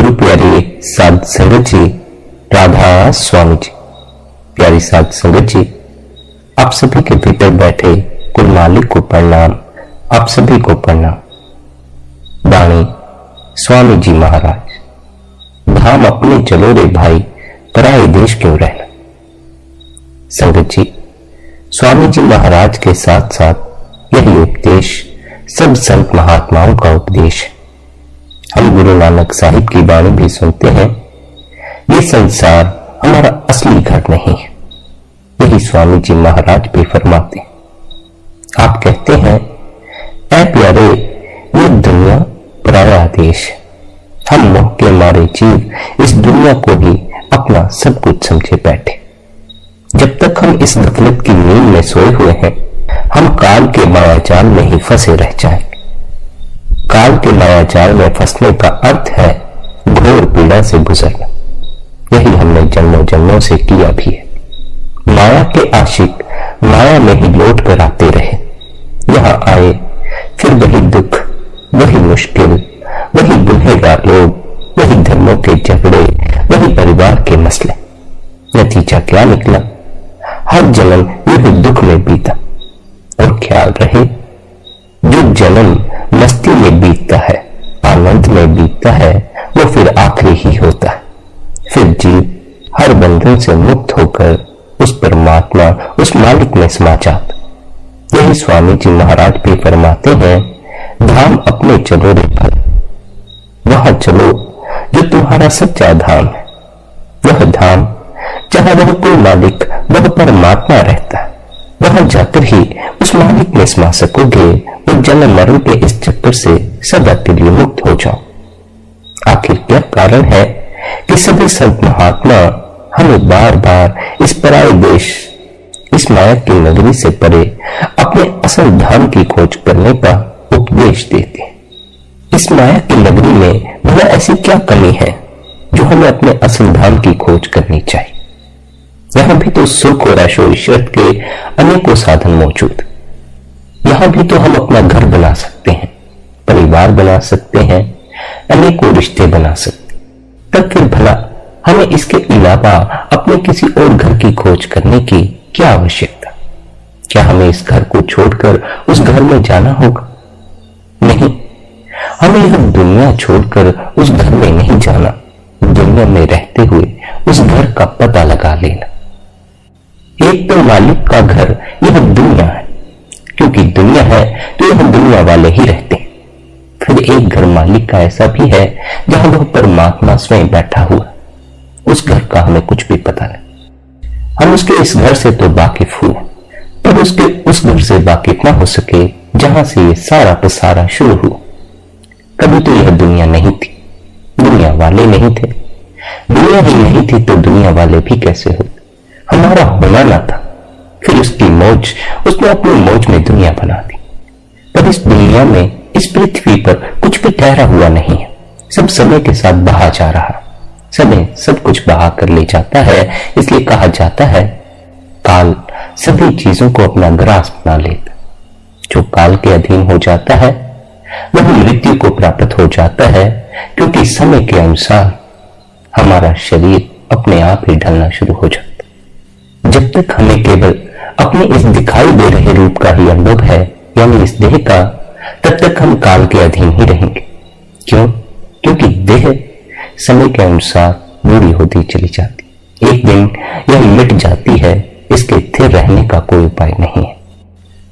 गुरु प्यारे साध संगत जी, राधा स्वामी जी, प्यारी साध संगत जी, आप सभी के भीतर बैठे कुल मालिक को प्रणाम। आप सभी को प्रणाम। वाणी स्वामी जी महाराज। धाम अपने चलो रे भाई, पराए देश क्यों रहना। संगत जी, स्वामी जी महाराज के साथ साथ यही उपदेश सब संत महात्माओं का उपदेश है। हम गुरु नानक साहिब की वाणी भी सुनते हैं। ये संसार हमारा असली घर नहीं है, यही स्वामी जी महाराज भी फरमाते हैं। आप कहते हैं, ऐ प्यारे, ये दुनिया पराया देश है। हम मोह के मारे जीव इस दुनिया को ही अपना सब कुछ समझे बैठे। जब तक हम इस गफलत की नींद में सोए हुए हैं, हम काल के मायाजाल में ही फंसे रह जाएंगे। काल के मायाजाल में फंसने का अर्थ है घोर पीड़ा से गुजरना। यही हमने जन्मों जन्मों से किया भी है। माया के आशिक माया में ही लौट कर आते रहे। यहां आए फिर वही दुख, वही मुश्किल, वही गुनहगार लोग, वही धर्मों के झगड़े, वही परिवार के मसले। नतीजा क्या निकला? हर जन्म यही दुख में बीता। और ख्याल रहे, जो जन्म मस्ती में बीतता है, आनंद में बीतता है, वो फिर आखिरी ही होता है। फिर जीव हर बंधन से मुक्त होकर उस परमात्मा, उस मालिक में समा जाता। यही स्वामी जी महाराज भी फरमाते हैं, धाम अपने चलो रे भाई, वहां चलो जो तुम्हारा सच्चा धाम है। वह धाम जहां वह कोई मालिक, वह परमात्मा रहता है। वहां जाकर ही उस मालिक में समा सकोगे और जन्म मरण के इस चक्कर से सदा के लिए मुक्त हो जाओ। आखिर क्या कारण है कि सभी संत महात्मा हमें बार बार इस पराये देश, इस माया की नगरी से परे अपने असल धाम की खोज करने का उपदेश देते हैं। इस माया की नगरी में भला ऐसी क्या कमी है जो हमें अपने असल धाम की खोज करनी चाहिए। यहां भी तो सुख और ऐशो-इशरत के अनेकों साधन मौजूद। यहां भी तो हम अपना घर बना सकते हैं, परिवार बना सकते हैं, अनेकों रिश्ते बना सकते हैं। तब फिर भला हमें इसके अलावा अपने किसी और घर की खोज करने की क्या आवश्यकता? क्या हमें इस घर को छोड़कर उस घर में जाना होगा? नहीं, हमें यह दुनिया छोड़कर उस घर में नहीं जाना। दुनिया में रहते हुए उस घर का पता लगा लेना। एक तो मालिक का घर यह दुनिया है, क्योंकि दुनिया है तो यह दुनिया वाले ही रहते हैं। फिर एक घर मालिक का ऐसा भी है जहां वह परमात्मा स्वयं बैठा हुआ। उस घर का हमें कुछ भी पता नहीं। हम उसके इस घर से तो वाकिफ हुए, पर उसके उस घर से वाकिफ ना हो सके जहां से ये सारा पसारा शुरू हुआ। कभी तो यह दुनिया नहीं थी, दुनिया वाले नहीं थे। दुनिया ही नहीं थी तो दुनिया वाले भी कैसे होते? हमारा होना ना था, फिर उसकी मौज, उसने अपनी मौज में दुनिया बना दी। पर इस दुनिया में, इस पृथ्वी पर कुछ भी ठहरा हुआ नहीं है। सब समय के साथ बहा जा रहा। समय सब कुछ बहा कर ले जाता है। इसलिए कहा जाता है, काल सभी चीजों को अपना ग्रास बना लेता। जो काल के अधीन हो जाता है वह मृत्यु को प्राप्त हो जाता है, क्योंकि समय के अनुसार हमारा शरीर अपने आप ही ढलना शुरू हो जाता है। जब तक हमें केवल अपने इस दिखाई दे रहे रूप का ही अनुभव है, यानी इस देह का, तब तक हम काल के अधीन ही रहेंगे। क्यों? क्योंकि देह समय के अनुसार बूढ़ी होती चली जाती। एक दिन यह मिट जाती है, इसके स्थिर रहने का कोई उपाय नहीं है।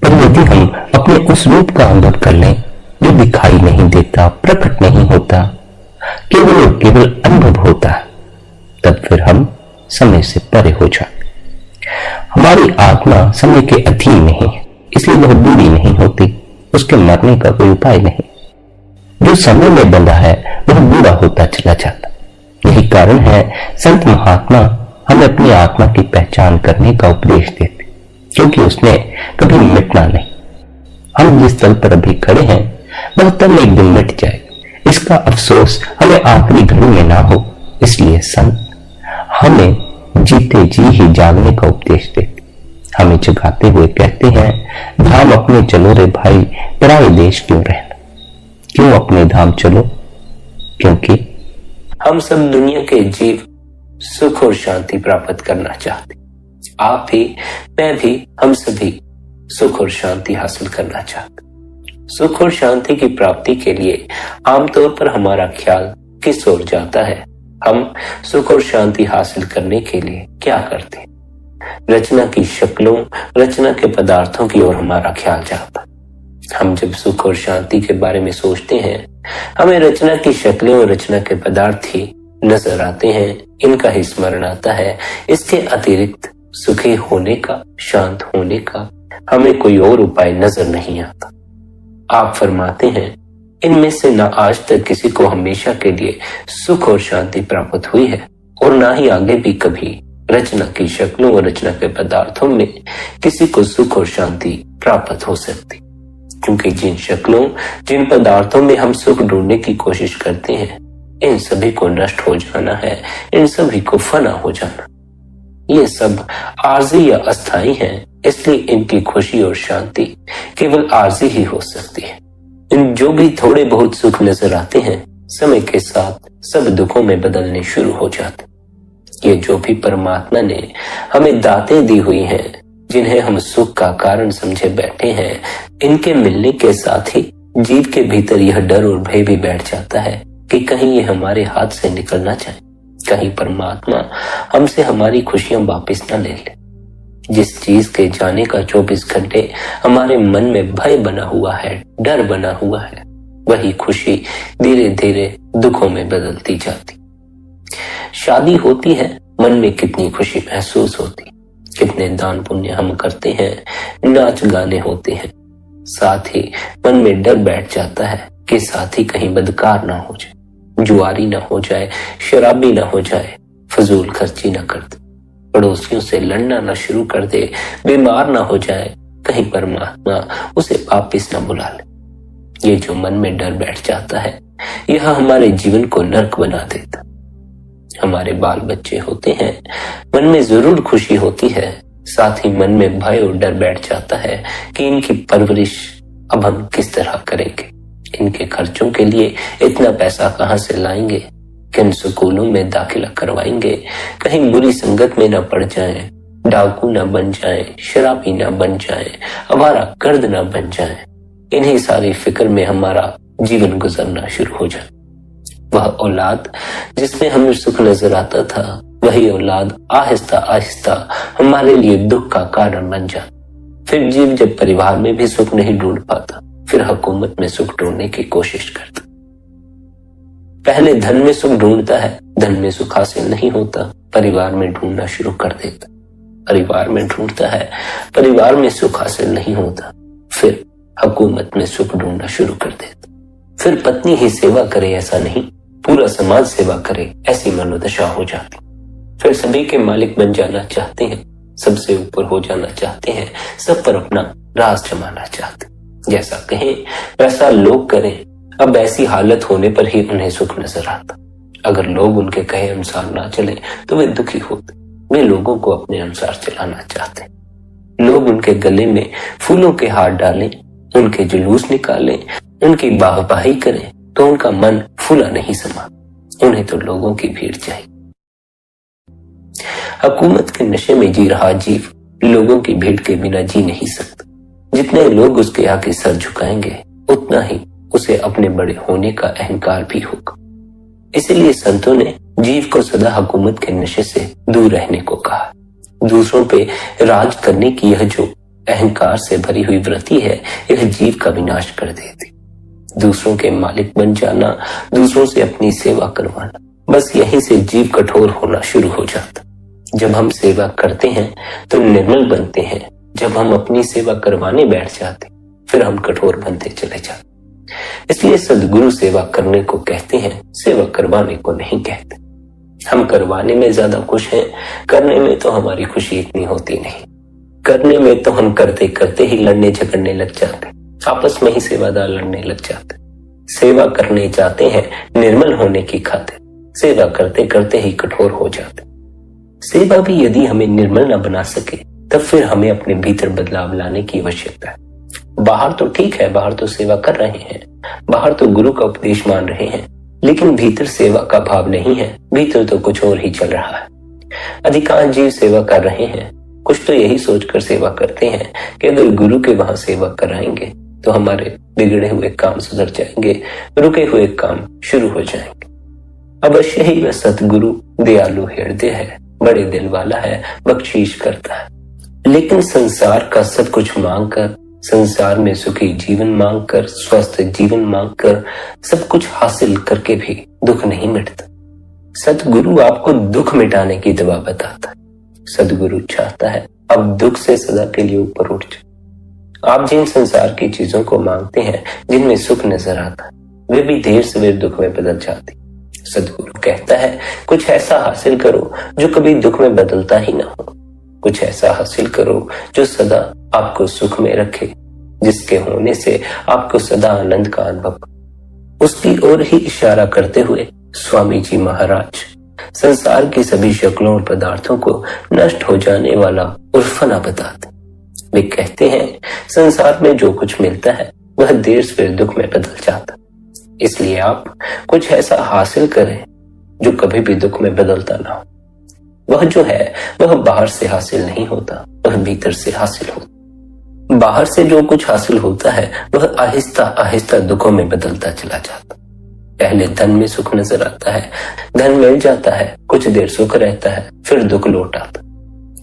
पर यदि हम अपने उस रूप का अनुभव कर लें जो दिखाई नहीं देता, प्रकट नहीं होता, केवल और केवल अनुभव होता है, तब फिर हम समय से परे हो जाते। हमारी आत्मा समय के अधीन नहीं है, इसलिए वह बूढ़ी नहीं होती। उसके मरने का कोई उपाय नहीं। जो समय में बंधा है वह बूढ़ा होता चला जाता। यही कारण है संत महात्मा हमें अपनी आत्मा की पहचान करने का उपदेश देते, क्योंकि उसने कभी मिटना नहीं। हम जिस तल पर अभी खड़े हैं वह तल एक दिन मिट जाएगा। इसका अफसोस हमें आखिरी घड़ी में ना हो। इसलिए संत हमें जीते जी ही जागने का उपदेश देते। हमें जगाते हुए कहते हैं, धाम अपने चलो रे भाई, पराए देश क्यों रहना। क्यों अपने धाम चलो? क्योंकि हम सब दुनिया के जीव सुख और शांति प्राप्त करना चाहते। आप भी, मैं भी, हम सभी सुख और शांति हासिल करना चाहते। सुख और शांति की प्राप्ति के लिए आमतौर पर हमारा ख्याल किस ओर जाता है? हम सुख और शांति हासिल करने के लिए क्या करते हैं? रचना की शक्लों, रचना के पदार्थों की ओर हमारा ख्याल जाता है। हम जब सुख और शांति के बारे में सोचते हैं, हमें रचना की शक्लें और रचना के पदार्थ ही नजर आते हैं, इनका ही स्मरण आता है। इसके अतिरिक्त सुखी होने का, शांत होने का हमें कोई और उपाय नजर नहीं आता। आप फरमाते हैं, इनमें से न आज तक किसी को हमेशा के लिए सुख और शांति प्राप्त हुई है और ना ही आगे भी कभी रचना की शक्लों और रचना के पदार्थों में किसी को सुख और शांति प्राप्त हो सकती, क्योंकि जिन शक्लों, जिन पदार्थों में हम सुख ढूंढने की कोशिश करते हैं, इन सभी को नष्ट हो जाना है, इन सभी को फना हो जाना। ये सब आर्जी या अस्थाई हैं, इसलिए इनकी खुशी और शांति केवल आर्जी ही हो सकती है। इन जो भी थोड़े बहुत सुख नजर आते हैं, समय के साथ सब दुखों में बदलने शुरू हो जाते। ये जो भी परमात्मा ने हमें दातें दी हुई हैं, जिन्हें हम सुख का कारण समझे बैठे हैं, इनके मिलने के साथ ही जीव के भीतर यह डर और भय भी बैठ जाता है कि कहीं ये हमारे हाथ से निकल ना जाए, कहीं परमात्मा हमसे हमारी खुशियां वापस ना ले ले। जिस चीज के जाने का 24 घंटे हमारे मन में भय बना हुआ है, डर बना हुआ है, वही खुशी धीरे धीरे दुखों में बदलती जाती। शादी होती है, मन में कितनी खुशी महसूस होती, कितने दान पुण्य हम करते हैं, नाच गाने होते हैं, साथ ही मन में डर बैठ जाता है कि साथी कहीं बदकार ना हो जाए, जुआरी ना हो जाए, शराबी ना हो जाए, फजूल खर्ची ना कर दे, पड़ोसियों से लड़ना ना शुरू कर दे, बीमार ना हो जाए, कहीं परमात्मा उसे वापिस ना बुला ले। ये जो मन में डर बैठ जाता है, यह हमारे जीवन को नर्क बना देता। हमारे बाल बच्चे होते हैं, मन में जरूर खुशी होती है, साथ ही मन में भय और डर बैठ जाता है कि इनकी परवरिश अब हम किस तरह करेंगे, इनके खर्चों के लिए इतना पैसा कहां से लाएंगे, किन स्कूलों में दाखिला करवाएंगे, कहीं बुरी संगत में ना पड़ जाएं, डाकू ना बन जाएं, शराबी ना बन जाएं, आवारा गर्द ना बन जाएं। इन्हीं सारी फिक्र में हमारा जीवन गुजरना शुरू हो जाए। वह औलाद जिसमें हमें सुख नजर आता था, वही औलाद आहिस्ता आहिस्ता हमारे लिए दुख का कारण बन जाता। फिर जीव जब परिवार में भी सुख नहीं ढूंढ पाता, फिर हुकूमत में सुख ढूंढने की कोशिश करता। पहले धन में सुख ढूंढता है, धन में सुख हासिल नहीं होता, परिवार में ढूंढना शुरू कर देता। परिवार में ढूंढता है, परिवार में सुख हासिल नहीं होता, फिर हुकूमत में सुख ढूंढना शुरू कर देता। फिर पत्नी ही सेवा करे ऐसा नहीं, पूरा समाज सेवा करे ऐसी मनोदशा हो जाती। फिर सभी के मालिक बन जाना चाहते हैं, सबसे ऊपर हो जाना चाहते हैं, सब पर अपना राज जमाना चाहते। जैसा कहें वैसा लोग करें। अब ऐसी हालत होने पर ही उन्हें सुख नजर आता। अगर लोग उनके कहे अनुसार ना चले तो वे दुखी होते। वे लोगों को अपने अनुसार चलाना चाहते। लोग उनके गले में फूलों के हार डालें, उनके जुलूस निकालें, उनकी वाहवाही करें तो उनका मन फूला नहीं समा। उन्हें तो लोगों की भीड़ चाहिए। हुकूमत के नशे में जी रहा जीव लोगों की भीड़ के बिना जी नहीं सकता। जितने लोग उसके आगे सर झुकाएंगे, उतना ही उसे अपने बड़े होने का अहंकार भी होगा। इसलिए संतों ने जीव को सदा हुकूमत के नशे से दूर रहने को कहा। दूसरों पे राज करने की यह जो अहंकार से भरी हुई वृत्ति है, यह जीव का विनाश कर देती। दूसरों के मालिक बन जाना, दूसरों से अपनी सेवा करवाना, बस यहीं से जीव कठोर होना शुरू हो जाता। जब हम सेवा करते हैं तो निर्मल बनते हैं। जब हम अपनी सेवा करवाने बैठ जाते, फिर हम कठोर बनते चले जाते। इसलिए सद्गुरु सेवा करने को कहते हैं, सेवा करवाने को नहीं कहते। हम करवाने में ज्यादा खुश हैं, करने में तो हमारी खुशी इतनी होती नहीं। करने में तो हम करते करते ही लड़ने झगड़ने लग जाते, आपस में ही सेवादार लड़ने लग जाते। सेवा करने जाते हैं निर्मल होने की खातिर, सेवा करते करते ही कठोर हो जाते। सेवा भी यदि हमें निर्मल न बना सके, तब फिर हमें अपने भीतर बदलाव लाने की आवश्यकता है। बाहर तो ठीक है, बाहर तो सेवा कर रहे हैं, बाहर तो गुरु का उपदेश मान रहे हैं, लेकिन भीतर सेवा का भाव नहीं है, भीतर तो कुछ और ही चल रहा है। अधिकांश जीव सेवा कर रहे हैं, कुछ तो यही सोचकर सेवा करते हैं कि अगर गुरु के वहां सेवा कराएंगे तो हमारे बिगड़े हुए काम सुधर जाएंगे, रुके हुए काम शुरू हो जाएंगे। अवश्य ही वह सतगुरु दयालु हृदय है, बड़े दिल वाला है, बख्शीश करता है, लेकिन संसार का सब कुछ मांगकर, संसार में सुखी जीवन मांगकर, स्वस्थ जीवन मांगकर, सब कुछ हासिल करके भी दुख नहीं मिटता। सतगुरु आपको दुख मिटाने की दवा बताता है। सतगुरु चाहता है अब दुख से सदा के लिए ऊपर उठ जाए। आप जिन संसार की चीजों को मांगते हैं, जिनमें सुख नजर आता है, वे भी देर सवेर दुख में बदल जाती। सतगुरु कहता है कुछ ऐसा हासिल करो जो कभी दुख में बदलता ही ना हो, कुछ ऐसा हासिल करो जो सदा आपको सुख में रखे, जिसके होने से आपको सदा आनंद का अनुभव। उसकी ओर ही इशारा करते हुए स्वामी जी महाराज संसार की सभी शक्लों और पदार्थों को नष्ट हो जाने वाला उर्फना बताते। वे कहते हैं संसार में जो कुछ मिलता है वह देर सवेर दुख में बदल जाता, इसलिए आप कुछ ऐसा हासिल करें जो कभी भी दुख में बदलता ना हो। वह जो है वह बाहर से हासिल नहीं होता, वह भीतर से हासिल होता। बाहर से जो कुछ हासिल होता है वह आहिस्ता आहिस्ता दुखों में बदलता चला जाता। पहले धन में सुख नजर आता है, धन मिल जाता है, कुछ देर सुख रहता है, फिर दुख लौट आता।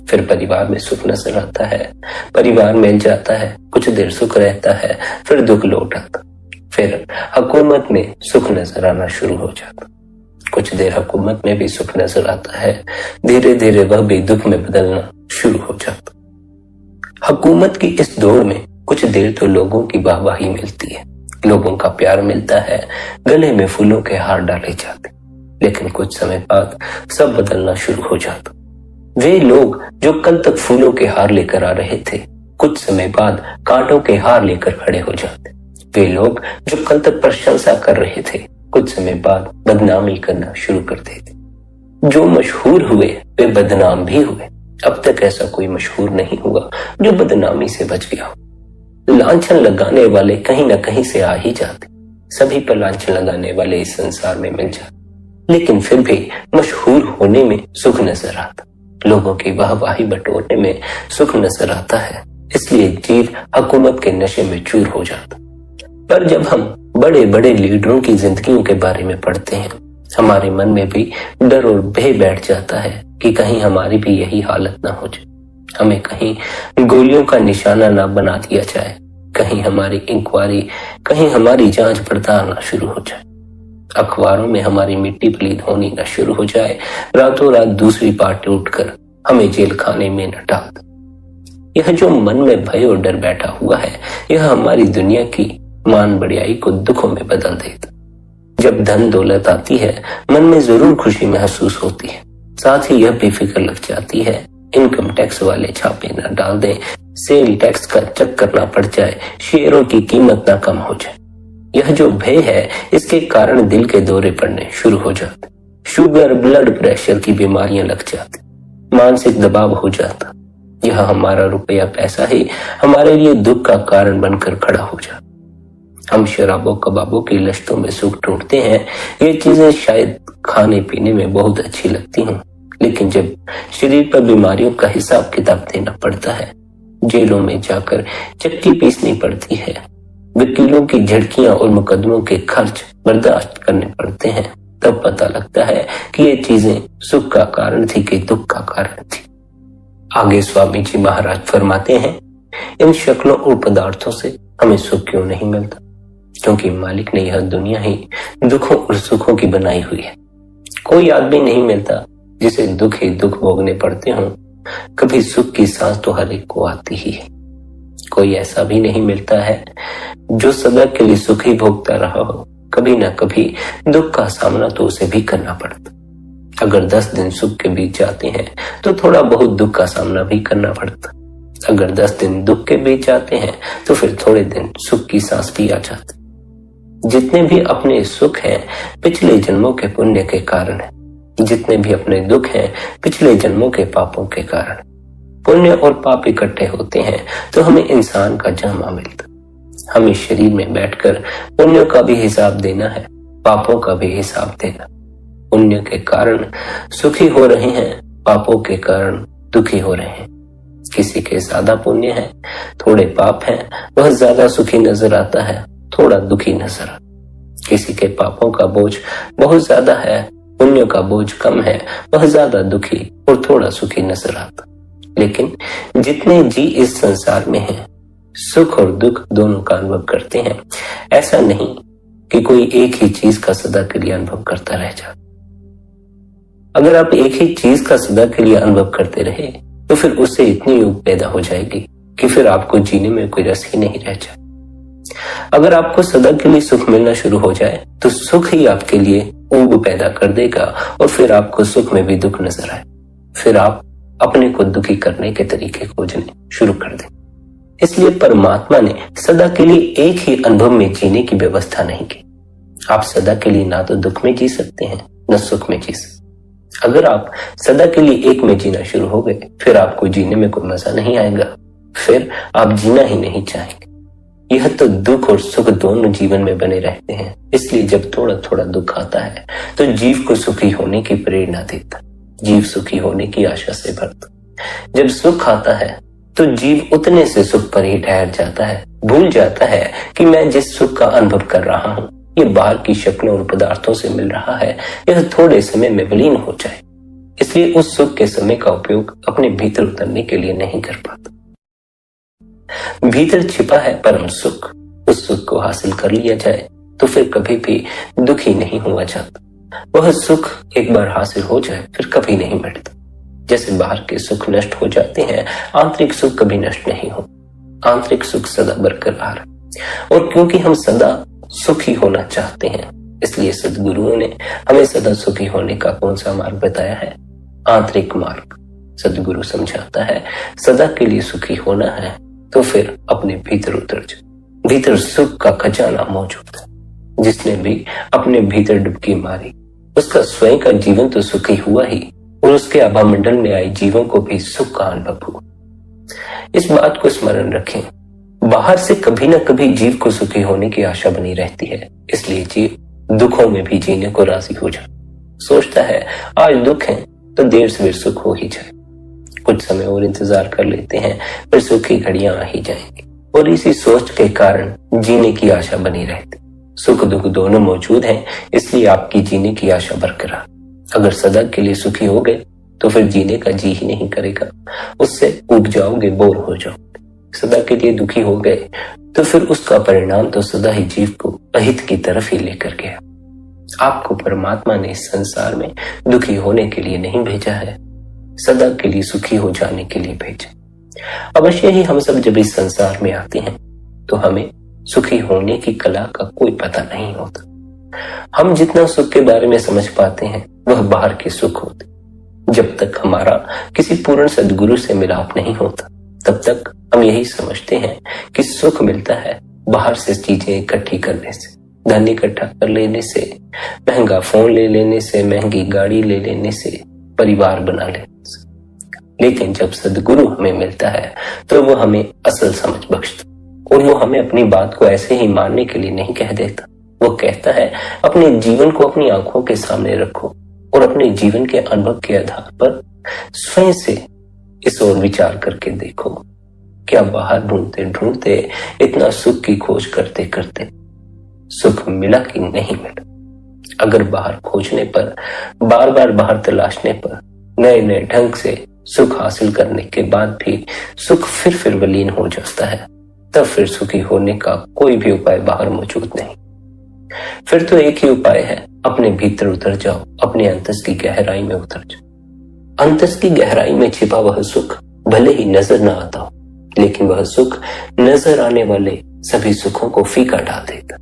फिर परिवार में सुख नजर आता है, परिवार मिल जाता है, कुछ देर सुख रहता है, फिर दुख लौट आता। फिर हुकूमत में सुख नजर आना शुरू हो जाता, कुछ देर हुकूमत में भी सुख नजर आता है, धीरे धीरे वह भी दुख में बदलना शुरू हो जाता। हुकूमत की इस दौड़ में कुछ देर तो लोगों की वाहवाही मिलती है, लोगों का प्यार मिलता है, गले में फूलों के हार डाले जाते, लेकिन कुछ समय बाद सब बदलना शुरू हो जाता। वे लोग जो कल तक फूलों के हार लेकर आ रहे थे, कुछ समय बाद कांटों के हार लेकर खड़े हो जाते। वे लोग जो कल तक प्रशंसा कर रहे थे, कुछ समय बाद बदनामी करना शुरू कर देते। जो मशहूर हुए वे बदनाम भी हुए। अब तक ऐसा कोई मशहूर नहीं हुआ जो बदनामी से बच गया हो। लांछन लगाने वाले कहीं ना कहीं से आ ही जाते, सभी पर लांछन लगाने वाले इस संसार में मिल जाते, लेकिन फिर भी मशहूर होने में सुख नजर आता, लोगों की वाहवाही बटोरने में सुख नजर आता है, इसलिए जीव हुकूमत के नशे में चूर हो जाता। पर जब हम बड़े बड़े लीडरों की जिंदगियों के बारे में पढ़ते हैं, हमारे मन में भी डर और भय बैठ जाता है कि कहीं हमारी भी यही हालत ना हो जाए, हमें कहीं गोलियों का निशाना ना बना दिया जाए, कहीं हमारी इंक्वायरी, कहीं हमारी जांच पड़ताल ना शुरू हो जाए, अखबारों में हमारी मिट्टी पलीद होनी ना शुरू हो जाए, रातों रात दूसरी पार्टी उठकर हमें जेल खाने में न डाल दे। यह जो मन में भय और डर बैठा हुआ है, यह हमारी दुनिया की मान बढ़ियाई को दुखों में बदल देता। जब धन दौलत आती है, मन में जरूर खुशी महसूस होती है, साथ ही यह भी फिक्र लग जाती है इनकम टैक्स वाले छापे न डाल दें, सेल टैक्स का चक्कर ना पड़ जाए, शेयरों की कीमत ना कम हो जाए। यह जो भय है, इसके कारण दिल के दौरे पड़ने शुरू हो जाते, शुगर, ब्लड प्रेशर की बीमारियां लग जाती, मानसिक दबाव हो जाता। यह हमारा रुपया पैसा ही हमारे लिए दुख का कारण बनकर खड़ा हो जाता। हम शराबों कबाबों की लश्तों में सुख ढूंढते हैं। ये चीजें शायद खाने पीने में बहुत अच्छी लगती हों, लेकिन जब शरीर पर बीमारियों का हिसाब किताब देना पड़ता है, जेलों में जाकर चक्की पीसनी पड़ती है, वकीलों की झड़कियां और मुकदमों के खर्च बर्दाश्त करने पड़ते हैं, तब पता लगता है कि ये चीजें सुख का कारण थी कि दुख का कारण थी। आगे स्वामी जी महाराज फरमाते हैं, इन शक्लों और पदार्थों से हमें सुख क्यों नहीं मिलता? क्योंकि मालिक ने यह दुनिया ही दुखों और सुखों की बनाई हुई है। कोई आदमी नहीं मिलता जिसे दुख ही दुख भोगने पड़ते हों। कभी सुख की सांस तो हर एक को आती ही है। कोई ऐसा भी नहीं मिलता है जो सदा के लिए सुख ही भोगता रहा हो। कभी ना कभी दुख का सामना तो उसे भी करना पड़ता। अगर 10 दिन सुख के बीच जाते हैं तो थोड़ा बहुत दुख का सामना भी करना पड़ता। अगर 10 दिन दुख के बीच जाते हैं तो फिर थोड़े दिन सुख की सांस भी आ जाती। जितने भी अपने सुख हैं पिछले जन्मों के पुण्य के कारण है, जितने भी अपने दुख हैं पिछले जन्मों के पापों के कारण। पुण्य और पाप इकट्ठे होते हैं तो हमें इंसान का जन्म मिलता। हमें शरीर में बैठकर पुण्य का भी हिसाब देना है, पापों का भी हिसाब देगा। पुण्य के कारण सुखी हो रहे हैं, पापों के कारण दुखी हो रहे हैं। किसी के ज्यादा पुण्य है, थोड़े पाप हैं, वह ज्यादा सुखी नजर आता है, थोड़ा दुखी नजर आता। किसी के पापों का बोझ बहुत ज्यादा है, पुण्य का बोझ कम है, वह ज्यादा दुखी और थोड़ा सुखी नजर आता। लेकिन जितने जी इस संसार में हैं, सुख और दुख दोनों का अनुभव करते हैं। ऐसा नहीं कि कोई एक ही चीज का सदा के लिए अनुभव करता रह जाए। अगर आप एक ही चीज का सदा के लिए अनुभव करते रहे तो फिर उससे इतनी ऊब पैदा हो जाएगी कि फिर आपको जीने में कोई रस ही नहीं रह जाए। अगर आपको सदा के लिए सुख मिलना शुरू हो जाए तो सुख ही आपके लिए ऊब पैदा कर देगा और फिर आपको सुख में भी दुख नजर आए। फिर आप अपने को दुखी करने के तरीके खोजने शुरू कर दें। इसलिए परमात्मा ने सदा के लिए एक ही अनुभव में जीने की व्यवस्था नहीं की। आप सदा के लिए ना तो दुख में जी सकते हैं न सुख में जी सकते। अगर आप सदा के लिए एक में जीना शुरू हो गए फिर आपको जीने में कोई मजा नहीं आएगा, फिर आप जीना ही नहीं चाहेंगे। यह तो दुख और सुख दोनों जीवन में बने रहते हैं। इसलिए जब थोड़ा थोड़ा दुख आता है तो जीव को सुखी होने की प्रेरणा देता, जीव सुखी होने की आशा से भरता। जब सुख आता है तो जीव उतने से सुख पर ही ठहर जाता है, भूल जाता है कि मैं जिस सुख का अनुभव कर रहा हूं ये बाहर की शक्लों और पदार्थों से मिल रहा है, यह थोड़े समय में विलीन हो जाए। इसलिए उस सुख के समय का उपयोग अपने भीतर उतरने के लिए नहीं कर पाता। भीतर छिपा है परम सुख, उस सुख को हासिल कर लिया जाए तो फिर कभी भी दुखी नहीं हुआ जाता। वह सुख एक बार हासिल हो जाए फिर कभी नहीं मिटता। जैसे बाहर के सुख नष्ट हो जाते हैं, आंतरिक सुख कभी नष्ट नहीं हो। आंतरिक सुख सदा बरकरार है। और क्योंकि हम सदा सुखी होना चाहते हैं इसलिए सद्गुरुओं ने हमें सदा सुखी होने का कौन सा मार्ग बताया है? आंतरिक मार्ग। सद्गुरु समझाता है सदा के लिए सुखी होना है तो फिर अपने भीतर उतर जाओ। भीतर सुख का खजाना मौजूद है। जिसने भी अपने भीतर डुबकी मारी उसका स्वयं का जीवन तो सुखी हुआ ही और उसके आभामंडल में आए जीवों को भी सुख का अनुभव हुआ। इस बात को स्मरण रखें, बाहर से कभी न कभी जीव को सुखी होने की आशा बनी रहती है। इसलिए जीव दुखों में भी जीने को राजी हो जाए। सोचता है आज दुख है तो देर से देर सुख हो ही जाए। कुछ समय और इंतजार कर लेते हैं फिर सुख की घड़ियां आ ही जाएंगी। और इसी सोच के कारण जीने की आशा बनी रहती। सुख दुख दोनों मौजूद हैं, इसलिए आपकी जीने की आशा बरकरार। अगर सदा के लिए सुखी हो गए तो फिर जीने का जी ही नहीं करेगा, उससे उब जाओगे, बोर हो जाओगे। सदा के लिए दुखी हो गए तो फिर उसका परिणाम तो सदा ही जीव को अहित की तरफ ही लेकर गया। आपको परमात्मा ने इस संसार में दुखी होने के लिए नहीं भेजा है, सदा के लिए सुखी हो जाने के लिए भेजा। अवश्य ही हम सब जब इस संसार में आते हैं तो हमें सुखी होने की कला का कोई पता नहीं होता। हम जितना सुख के बारे में समझ पाते हैं वह बाहर के सुख होते। जब तक हमारा किसी पूर्ण सद्गुरु से मिलाप नहीं होता तब तक हम यही समझते हैं कि सुख मिलता है बाहर से चीजें इकट्ठी करने से, धन इकट्ठा कर लेने से, महंगा फोन ले लेने से, महंगी गाड़ी ले लेने से, परिवार बना लेने से। लेकिन जब सद्गुरु हमें मिलता है तो वो हमें असल समझ बख्शता और वो हमें अपनी बात को ऐसे ही मानने के लिए नहीं कह देता। वो कहता है अपने जीवन को अपनी आंखों के सामने रखो और अपने जीवन के अनुभव के आधार पर स्वयं से इस ओर विचार करके देखो। क्या बाहर ढूंढते ढूंढते इतना सुख की खोज करते करते सुख मिला कि नहीं मिला? अगर बाहर खोजने पर, बार बार बाहर तलाशने पर, नए नए ढंग से सुख हासिल करने के बाद भी सुख फिर विलीन हो जाता है, तब फिर सुखी होने का कोई भी उपाय बाहर मौजूद नहीं। फिर तो एक ही उपाय है, अपने भीतर उतर जाओ, अपने अंतस की गहराई में उतर जाओ। अंतस की गहराई में छिपा वह सुख भले ही नजर न आता हो, लेकिन वह सुख नजर आने वाले सभी सुखों को फीका डाल देता।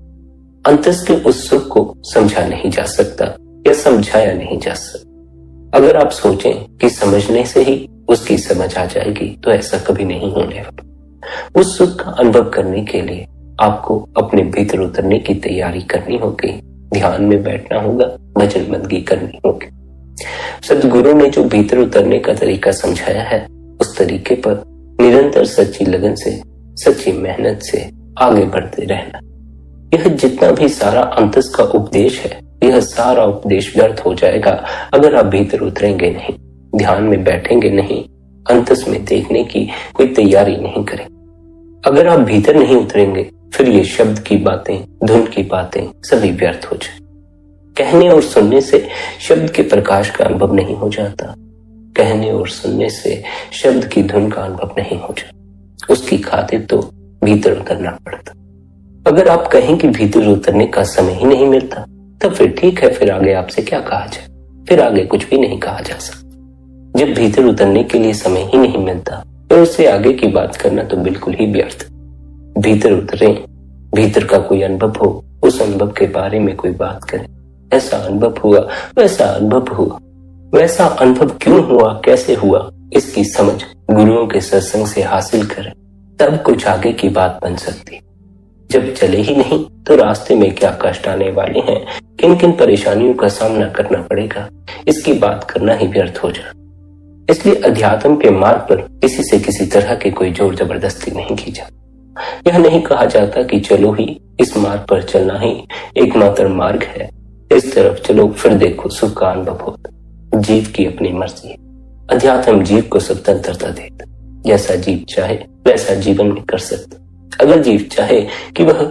अंतस के उस सुख को समझा नहीं जा सकता या समझाया नहीं जा सकता। अगर आप सोचें कि समझने से ही उसकी समझ आ जाएगी तो ऐसा कभी नहीं होने वाला। उस सुख का अनुभव करने के लिए आपको अपने भीतर उतरने की तैयारी करनी होगी, ध्यान में बैठना होगा, भजन बंदगी करनी होगी। सद्गुरु ने जो भीतर उतरने का तरीका समझाया है उस तरीके पर निरंतर सच्ची लगन से, सच्ची मेहनत से आगे बढ़ते रहना। यह जितना भी सारा अंतस का उपदेश है, यह सारा उपदेश व्यर्थ हो जाएगा अगर आप भीतर उतरेंगे नहीं, ध्यान में बैठेंगे नहीं, अंतस में देखने की कोई तैयारी नहीं करें। अगर आप भीतर नहीं उतरेंगे फिर ये शब्द की बातें, धुन की बातें सभी व्यर्थ हो जाए। कहने और सुनने से शब्द के प्रकाश का अनुभव नहीं हो जाता, कहने और सुनने से शब्द की धुन का अनुभव नहीं हो जाता। उसकी खातिर तो भीतर उतरना पड़ता। अगर आप कहें कि भीतर उतरने का समय ही नहीं मिलता, तब फिर ठीक है, फिर आगे आपसे क्या कहा जाए, फिर आगे कुछ भी नहीं कहा जा सकता। जब भीतर उतरने के लिए समय ही नहीं मिलता तो उससे आगे की बात करना तो बिल्कुल ही व्यर्थ। भीतर उतरें, भीतर का कोई अनुभव हो, उस अनुभव के बारे में कोई बात करें। ऐसा अनुभव हुआ, वैसा अनुभव हुआ, वैसा अनुभव क्यों हुआ, कैसे हुआ, इसकी समझ गुरुओं के सत्संग से हासिल करें, तब कुछ आगे की बात बन सकती। जब चले ही नहीं तो रास्ते में क्या कष्ट आने वाले हैं, किन किन परेशानियों का सामना करना पड़ेगा, इसकी बात करना ही व्यर्थ हो जाए। इसलिए अध्यात्म के मार्ग पर किसी से किसी तरह की कोई जोर जबरदस्ती नहीं की जाती। यह नहीं कहा जाता कि चलो ही, इस मार्ग पर चलना ही एकमात्र मार्ग है, इस तरफ चलो फिर देखो सुख का अनुभव होता। जीव की अपनी मर्जी है। अध्यात्म जीव को स्वतंत्रता देता, जैसा जीव चाहे वैसा जीवन में कर सकता। अगर जीव चाहे कि वह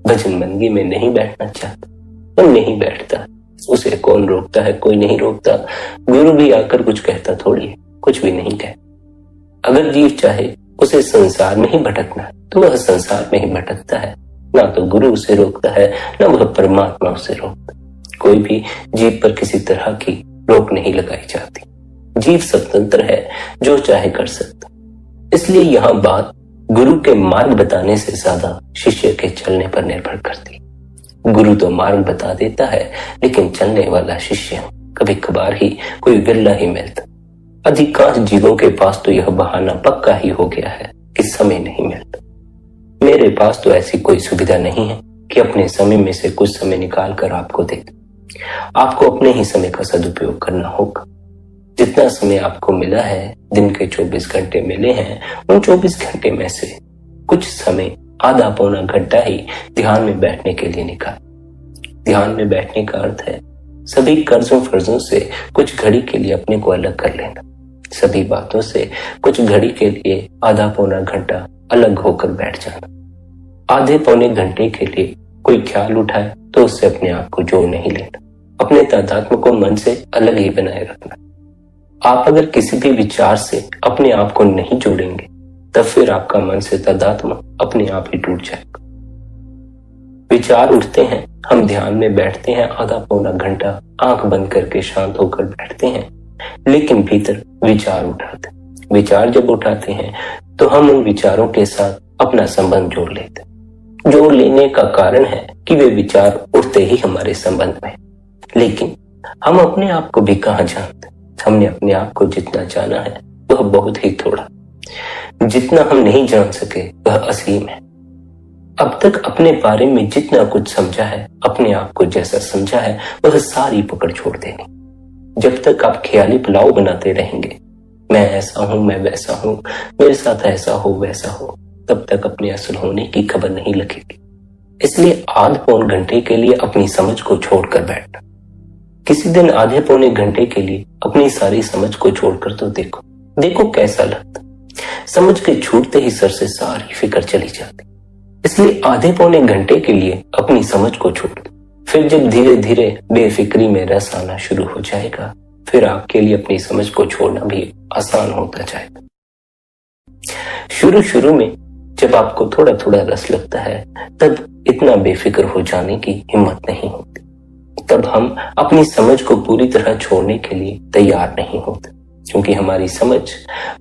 भजन बंदगी में नहीं बैठना चाहता तो नहीं बैठता, उसे कौन रोकता है, कोई नहीं रोकता। गुरु भी आकर कुछ कहता थोड़ी है, कुछ भी नहीं कहता। अगर जीव चाहे उसे संसार में ही भटकना तो वह संसार में ही भटकता है, ना तो गुरु उसे रोकता है, ना वह परमात्मा उसे रोकता। कोई भी जीव पर किसी तरह की रोक नहीं लगाई जाती। जीव स्वतंत्र है, जो चाहे कर सकता। इसलिए यहाँ बात गुरु के मार्ग बताने से ज्यादा शिष्य के चलने पर निर्भर करती। गुरु तो मार्ग बता देता है, लेकिन चलने वाला शिष्य कभी कभार ही कोई विरला ही मिलता। अधिकांश जीवों के पास तो यह बहाना पक्का ही हो गया है कि समय नहीं मिलता। मेरे पास तो ऐसी कोई सुविधा नहीं है कि अपने समय में से कुछ समय निकाल कर आपको दे। आपको अपने ही समय का सदुपयोग करना होगा। जितना समय आपको मिला है, दिन के 24 घंटे मिले हैं, उन 24 घंटे में से कुछ समय, आधा पौना घंटा ही ध्यान में बैठने के लिए निकाल। ध्यान में बैठने का अर्थ है सभी कर्जों फर्जों से कुछ घड़ी के लिए अपने को अलग कर लेना, सभी बातों से कुछ घड़ी के लिए आधा पौना घंटा अलग होकर बैठ जाना। आधे पौने घंटे के लिए कोई ख्याल उठाए तो उससे अपने आप को जोड़ नहीं लेना, अपने तादात्म्य को मन से अलग ही बनाए रखना। आप अगर किसी भी विचार से अपने आप को नहीं जोड़ेंगे तब फिर आपका मन से तादात्म्य अपने आप ही टूट जाएगा। विचार उठते हैं, हम ध्यान में बैठते हैं, आधा पौना घंटा आंख बंद करके शांत होकर बैठते हैं, लेकिन भीतर विचार उठाते। विचार जब उठाते हैं तो हम उन विचारों के साथ अपना संबंध जोड़ लेते। जोड़ लेने का कारण है कि वे विचार उठते ही हमारे संबंध में, लेकिन हम अपने आप को भी कहाँ जानते। हमने अपने आप को जितना जाना है वह बहुत ही थोड़ा, जितना हम नहीं जान सके वह असीम है। अब तक अपने बारे में जितना कुछ समझा है, अपने आप को जैसा समझा है, वह सारी पकड़ छोड़ देनी। जब तक आप ख्याली पुलाव बनाते रहेंगे, मैं ऐसा हूं, मैं वैसा हूं, मेरे साथ ऐसा हो वैसा हो, तब तक अपने असल होने की खबर नहीं लगेगी। इसलिए आध पौन घंटे के लिए अपनी समझ को छोड़कर बैठना। किसी दिन आधे पौने घंटे के लिए अपनी सारी समझ को छोड़कर तो देखो, देखो कैसा लगता। समझ के छूटते ही सर से सारी फिक्र चली जाती। इसलिए आधे पौने घंटे के लिए अपनी समझ को छोड़ दो। फिर जब धीरे धीरे बेफिक्री में रस आना शुरू हो जाएगा, फिर आपके लिए अपनी समझ को छोड़ना भी आसान होता जाएगा। शुरू शुरू में जब आपको थोड़ा थोड़ा रस लगता है, तब इतना बेफिक्र हो जाने की हिम्मत नहीं होती। तब हम अपनी समझ को पूरी तरह छोड़ने के लिए तैयार नहीं होते, क्योंकि हमारी समझ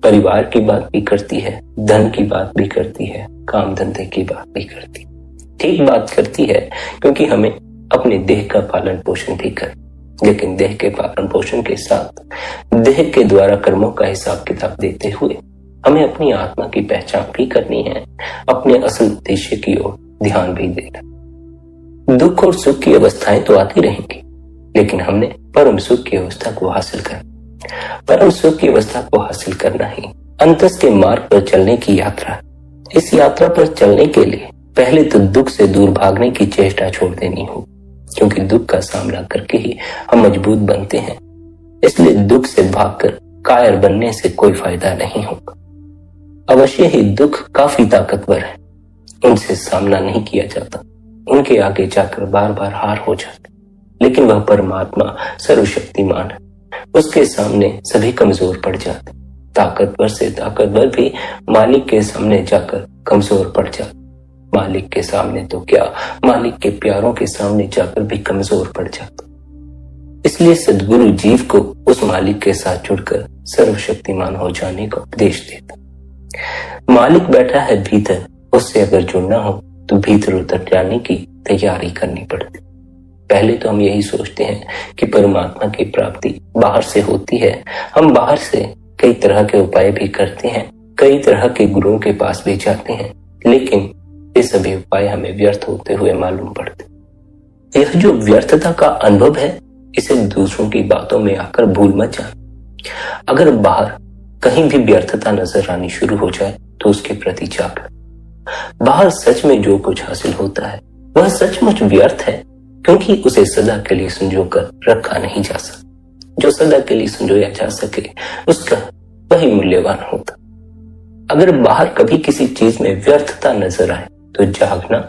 परिवार की बात भी करती है, धन की बात भी करती है, काम धंधे की बात भी करती है। ठीक बात करती है, क्योंकि हमें अपने देह का पालन पोषण भी कर, लेकिन देह के पालन पोषण के साथ देह के द्वारा कर्मों का हिसाब किताब देते हुए हमें अपनी आत्मा की पहचान भी करनी है, अपने असल उद्देश्य की ओर ध्यान भी देना। दुख और सुख की अवस्थाएं तो आती रहेंगी, लेकिन हमने परम सुख की अवस्था को हासिल करना। परम सुख की अवस्था को हासिल करना ही अंतस के मार्ग पर चलने की यात्रा। इस यात्रा पर चलने के लिए पहले तो दुख से दूर भागने की चेष्टा छोड़ देनी होगी, क्योंकि दुख का सामना करके ही हम मजबूत बनते हैं। इसलिए दुख से भागकर कायर बनने से कोई फायदा नहीं होगा। अवश्य ही दुख काफी ताकतवर है, उनसे सामना नहीं किया जाता, उनके आगे जाकर बार बार हार हो जाती। लेकिन वह परमात्मा सर्वशक्तिमान है, उसके सामने सभी कमजोर पड़ जाते। ताकतवर से ताकतवर भी मालिक के सामने जाकर कमजोर पड़ जाते। मालिक के सामने तो क्या, मालिक के प्यारों के सामने जाकर भी कमजोर पड़ जाता। इसलिए सद्गुरु जीव को उस मालिक के साथ जुड़कर सर्वशक्तिमान हो जाने का उपदेश देता। मालिक बैठा है भीतर, उससे अगर जुड़ना हो तो भीतर उतर जाने की तैयारी करनी पड़ती। पहले तो हम यही सोचते हैं कि परमात्मा की प्राप्ति बाहर से होती है। हम बाहर से कई तरह के उपाय भी करते हैं, कई तरह के गुरुओं के पास भी जाते हैं, लेकिन ये सभी उपाय हमें व्यर्थ होते हुए मालूम पड़ते। यह जो व्यर्थता का अनुभव है, इसे दूसरों की बातों में आकर भूल मत जाना। अगर बाहर कहीं भी व्यर्थता नजर आनी शुरू हो जाए तो उसके प्रति जाग। बाहर सच में जो कुछ हासिल होता है वह सचमुच व्यर्थ है, क्योंकि उसे सदा के लिए संजोकर रखा नहीं जा सकता। जो सदा के लिए संजोया जा सके उसका वही मूल्यवान होता। अगर बाहर कभी किसी चीज में व्यर्थता नजर आए तो जागना।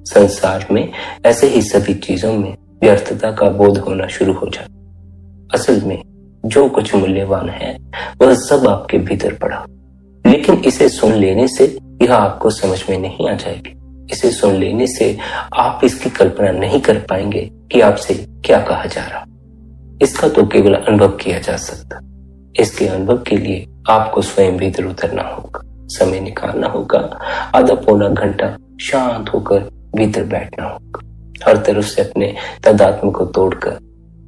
संसार में ऐसे ही सभी चीजों में व्यर्थता का बोध होना शुरू हो जाता। असल में जो कुछ मूल्यवान है वह सब आपके भीतर पड़ा, लेकिन इसे सुन लेने से यह आपको समझ में नहीं आ जाएगी। इसे सुन लेने से आप इसकी कल्पना नहीं कर पाएंगे कि आपसे क्या कहा जा रहा। इसका तो केवल अनुभव किया जा सकता। इसके अनुभव के लिए आपको स्वयं भीतर उतरना होगा, समय निकालना होगा, आधा पौना घंटा शांत होकर भीतर बैठना होगा। हर तरफ से अपने तदात्म को तोड़कर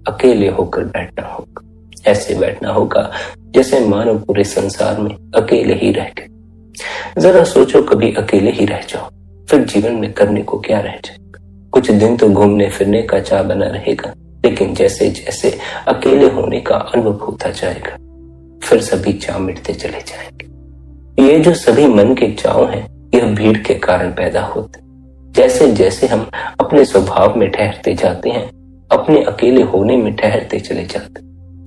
अकेले होकर बैठना होगा। ऐसे बैठना होगा जैसे मानो पूरे संसार में अकेले ही रह गए। जरा सोचो, कभी अकेले ही रह जाओ, फिर जीवन में करने को क्या रह जाएगा। कुछ दिन तो घूमने फिरने का चाह बना रहेगा, लेकिन जैसे जैसे अकेले होने का अनुभव होता जाएगा फिर सभी चाह मिटते चले जाएंगे। ये जो सभी मन के चाव हैं, यह भीड़ के कारण पैदा होते। जैसे जैसे हम अपने स्वभाव में ठहरते जाते हैं, अपने अकेले होने में ठहरते चले जाते,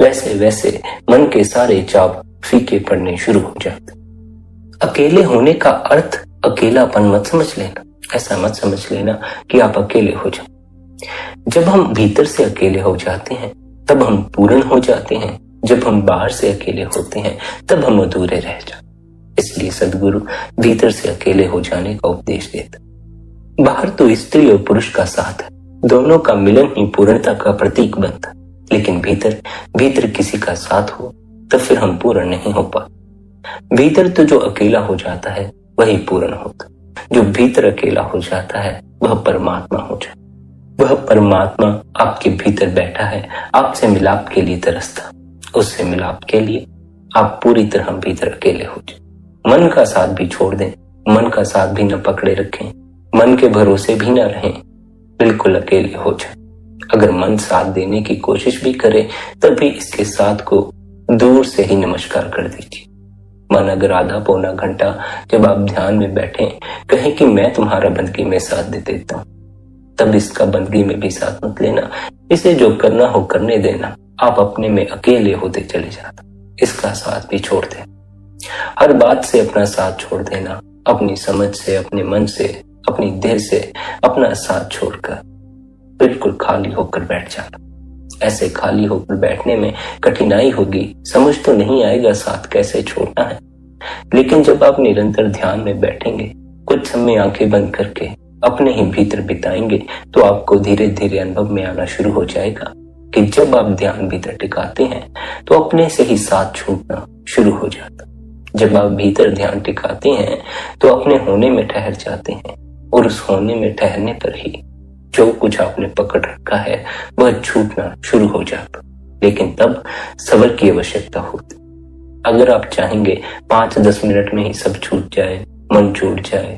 वैसे वैसे मन के सारे चाव फीके पड़ने शुरू हो जाते। अकेले होने का अर्थ अकेलापन मत समझ लेना। ऐसा मत समझ लेना कि आप अकेले हो जाओ। जब हम भीतर से अकेले हो जाते हैं तब हम पूर्ण हो जाते हैं। जब हम बाहर से अकेले होते हैं तब हम अधूरे रह जाते। इसलिए सद्गुरु भीतर से अकेले हो जाने का उपदेश देता। बाहर तो स्त्री और पुरुष का साथ है, दोनों का मिलन ही पूर्णता का प्रतीक बनता। लेकिन भीतर किसी का साथ हो तब फिर हम पूर्ण नहीं हो पाते। भीतर तो जो अकेला हो जाता है वही पूर्ण होता। जो भीतर अकेला हो जाता है वह परमात्मा हो जाता। वह परमात्मा आपके भीतर बैठा है, आपसे मिलाप के लिए तरसता। उससे मिलाप के लिए आप पूरी तरह भीतर अकेले हो जाए। मन का साथ भी छोड़ दें, मन का साथ भी न पकड़े रखें, मन के भरोसे भी न रहें, बिल्कुल अकेले हो जाए। अगर मन साथ देने की कोशिश भी करे तब भी इसके साथ को दूर से ही नमस्कार कर दीजिए। मन अगर आधा पौना घंटा जब आप ध्यान में बैठे कहे कि मैं तुम्हारा बंदगी में साथ दे देता हूं, तब इसका बंदगी में भी साथ मत लेना। इसे जो करना हो करने देना। आप अपने में अकेले होते चले जाते, इसका साथ भी छोड़ देना। हर बात से अपना साथ छोड़ देना, अपनी समझ से, अपने मन से, अपनी देह से अपना साथ छोड़कर बिल्कुल खाली होकर बैठ जाना। ऐसे खाली होकर बैठने में कठिनाई होगी, समझ तो नहीं आएगा साथ कैसे छोड़ना है। लेकिन जब आप निरंतर ध्यान में बैठेंगे, कुछ समय आंखें बंद करके अपने ही भीतर बिताएंगे, तो आपको धीरे धीरे अनुभव में आना शुरू हो जाएगा कि जब आप ध्यान भीतर टिकाते हैं तो अपने से ही साथ छूटना शुरू हो जाता। जब आप भीतर ध्यान टिकाते हैं तो अपने होने में ठहर जाते हैं, और उस होने में ठहरने पर ही जो कुछ आपने पकड़ रखा है वह छूटना शुरू हो जाता। लेकिन तब सब्र की आवश्यकता होती। अगर आप चाहेंगे 5-10 मिनट में ही सब छूट जाए, मन छूट जाए,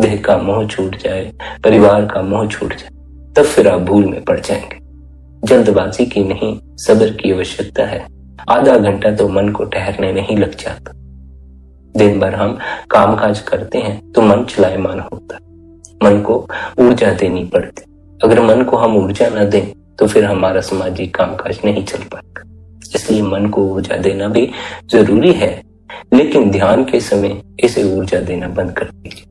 देह का मोह छूट जाए, परिवार का मोह छूट जाए, तब फिर आप भूल में पड़ जाएंगे। जल्दबाजी की नहीं, सब्र की आवश्यकता है। आधा घंटा तो मन को ठहरने में ही लग जाता। दिन भर हम कामकाज करते हैं तो मन चलायमान होता है, मन को ऊर्जा देनी पड़ती। अगर मन को हम ऊर्जा न दें तो फिर हमारा सामाजिक कामकाज नहीं चल पाएगा। इसलिए मन को ऊर्जा देना भी जरूरी है, लेकिन ध्यान के समय इसे ऊर्जा देना बंद कर दीजिए।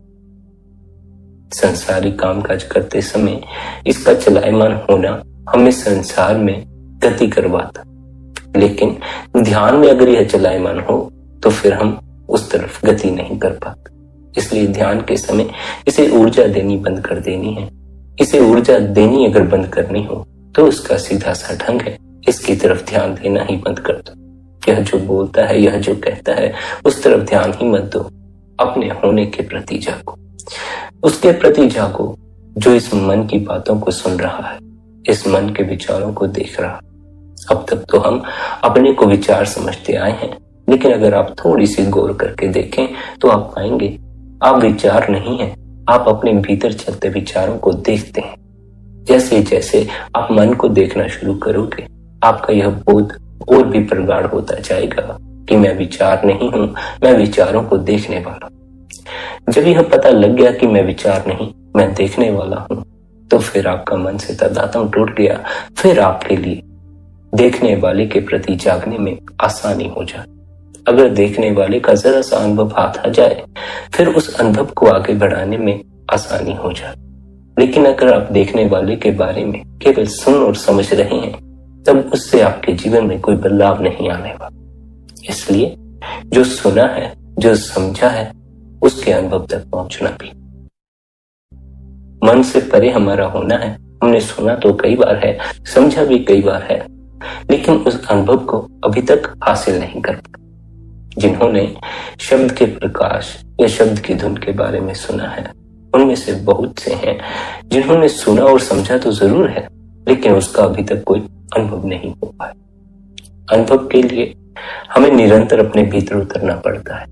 संसारिक कामकाज करते समय इसका चलायमान होना हमें संसार में गति करवाता, लेकिन ध्यान में अगर यह चलायमान हो तो फिर हम उस तरफ गति नहीं कर पाते। इसलिए ध्यान के समय इसे ऊर्जा देनी बंद कर देनी है। इसे ऊर्जा देनी अगर बंद करनी हो तो उसका सीधा सा ढंग है, इसकी तरफ ध्यान देना ही बंद कर दो। यह जो बोलता है, यह जो कहता है, उस तरफ ध्यान ही मत दो। अपने होने के प्रति जागो, उसके प्रति जागो जो इस मन की बातों को सुन रहा है, इस मन के विचारों को देख रहा है। अब तक तो हम अपने को विचार समझते आए हैं, लेकिन अगर आप थोड़ी सी गौर करके देखें तो आप पाएंगे आप विचार नहीं हैं, आप अपने भीतर चलते विचारों को देखते हैं। जैसे जैसे आप मन को देखना शुरू करोगे, आपका यह बोध और भी प्रगाढ़ होता जाएगा कि मैं विचार नहीं हूं, मैं विचारों को देखने वाला हूं। जब यह पता लग गया कि मैं विचार नहीं, मैं देखने वाला हूं, तो फिर आपका मन से तादात्म्य टूट गया। फिर आपके लिए देखने वाले के प्रति जागने में आसानी हो जाए। अगर देखने वाले का जरा सा अनुभव हाथ आ जाए, फिर उस अनुभव को आगे बढ़ाने में आसानी हो जाए। लेकिन अगर आप देखने वाले के बारे में केवल सुन और समझ रहे हैं, तब उससे आपके जीवन में कोई बदलाव नहीं आने वाला। इसलिए जो सुना है, जो समझा है, उसके अनुभव तक पहुंचना भी। मन से परे हमारा होना है। हमने सुना तो कई बार है, समझा भी कई बार है, लेकिन उस अनुभव को अभी तक हासिल नहीं कर पाए। जिन्होंने शब्द के प्रकाश या शब्द की धुन के बारे में सुना है, उनमें से बहुत से हैं जिन्होंने सुना और समझा तो जरूर है, लेकिन उसका अभी तक कोई अनुभव नहीं हो पाया। अनुभव के लिए हमें निरंतर अपने भीतर उतरना पड़ता है।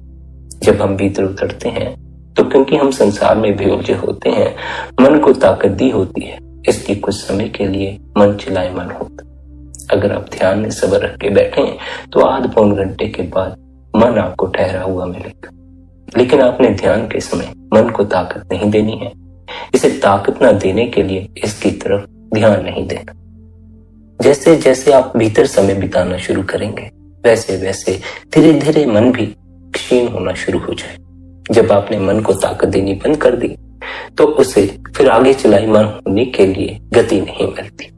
जब हम भीतर उतरते हैं तो क्योंकि हम संसार में भी उलझे होते हैं, मन को ताकत दी होती है, इसलिए कुछ समय के लिए मन चलायमान होता। अगर आप ध्यान में सब्र रख के बैठे तो आध पौन घंटे के बाद मन आपको ठहरा हुआ मिलेगा। लेकिन आपने ध्यान के समय मन को ताकत नहीं देनी है। इसे ताकत ना देने के लिए इसकी तरफ ध्यान नहीं देना। जैसे जैसे आप भीतर समय बिताना शुरू करेंगे, वैसे वैसे धीरे धीरे मन भी क्षीण होना शुरू हो जाए। जब आपने मन को ताकत देनी बंद कर दी तो उसे फिर आगे चलायमान होने के लिए गति नहीं मिलती।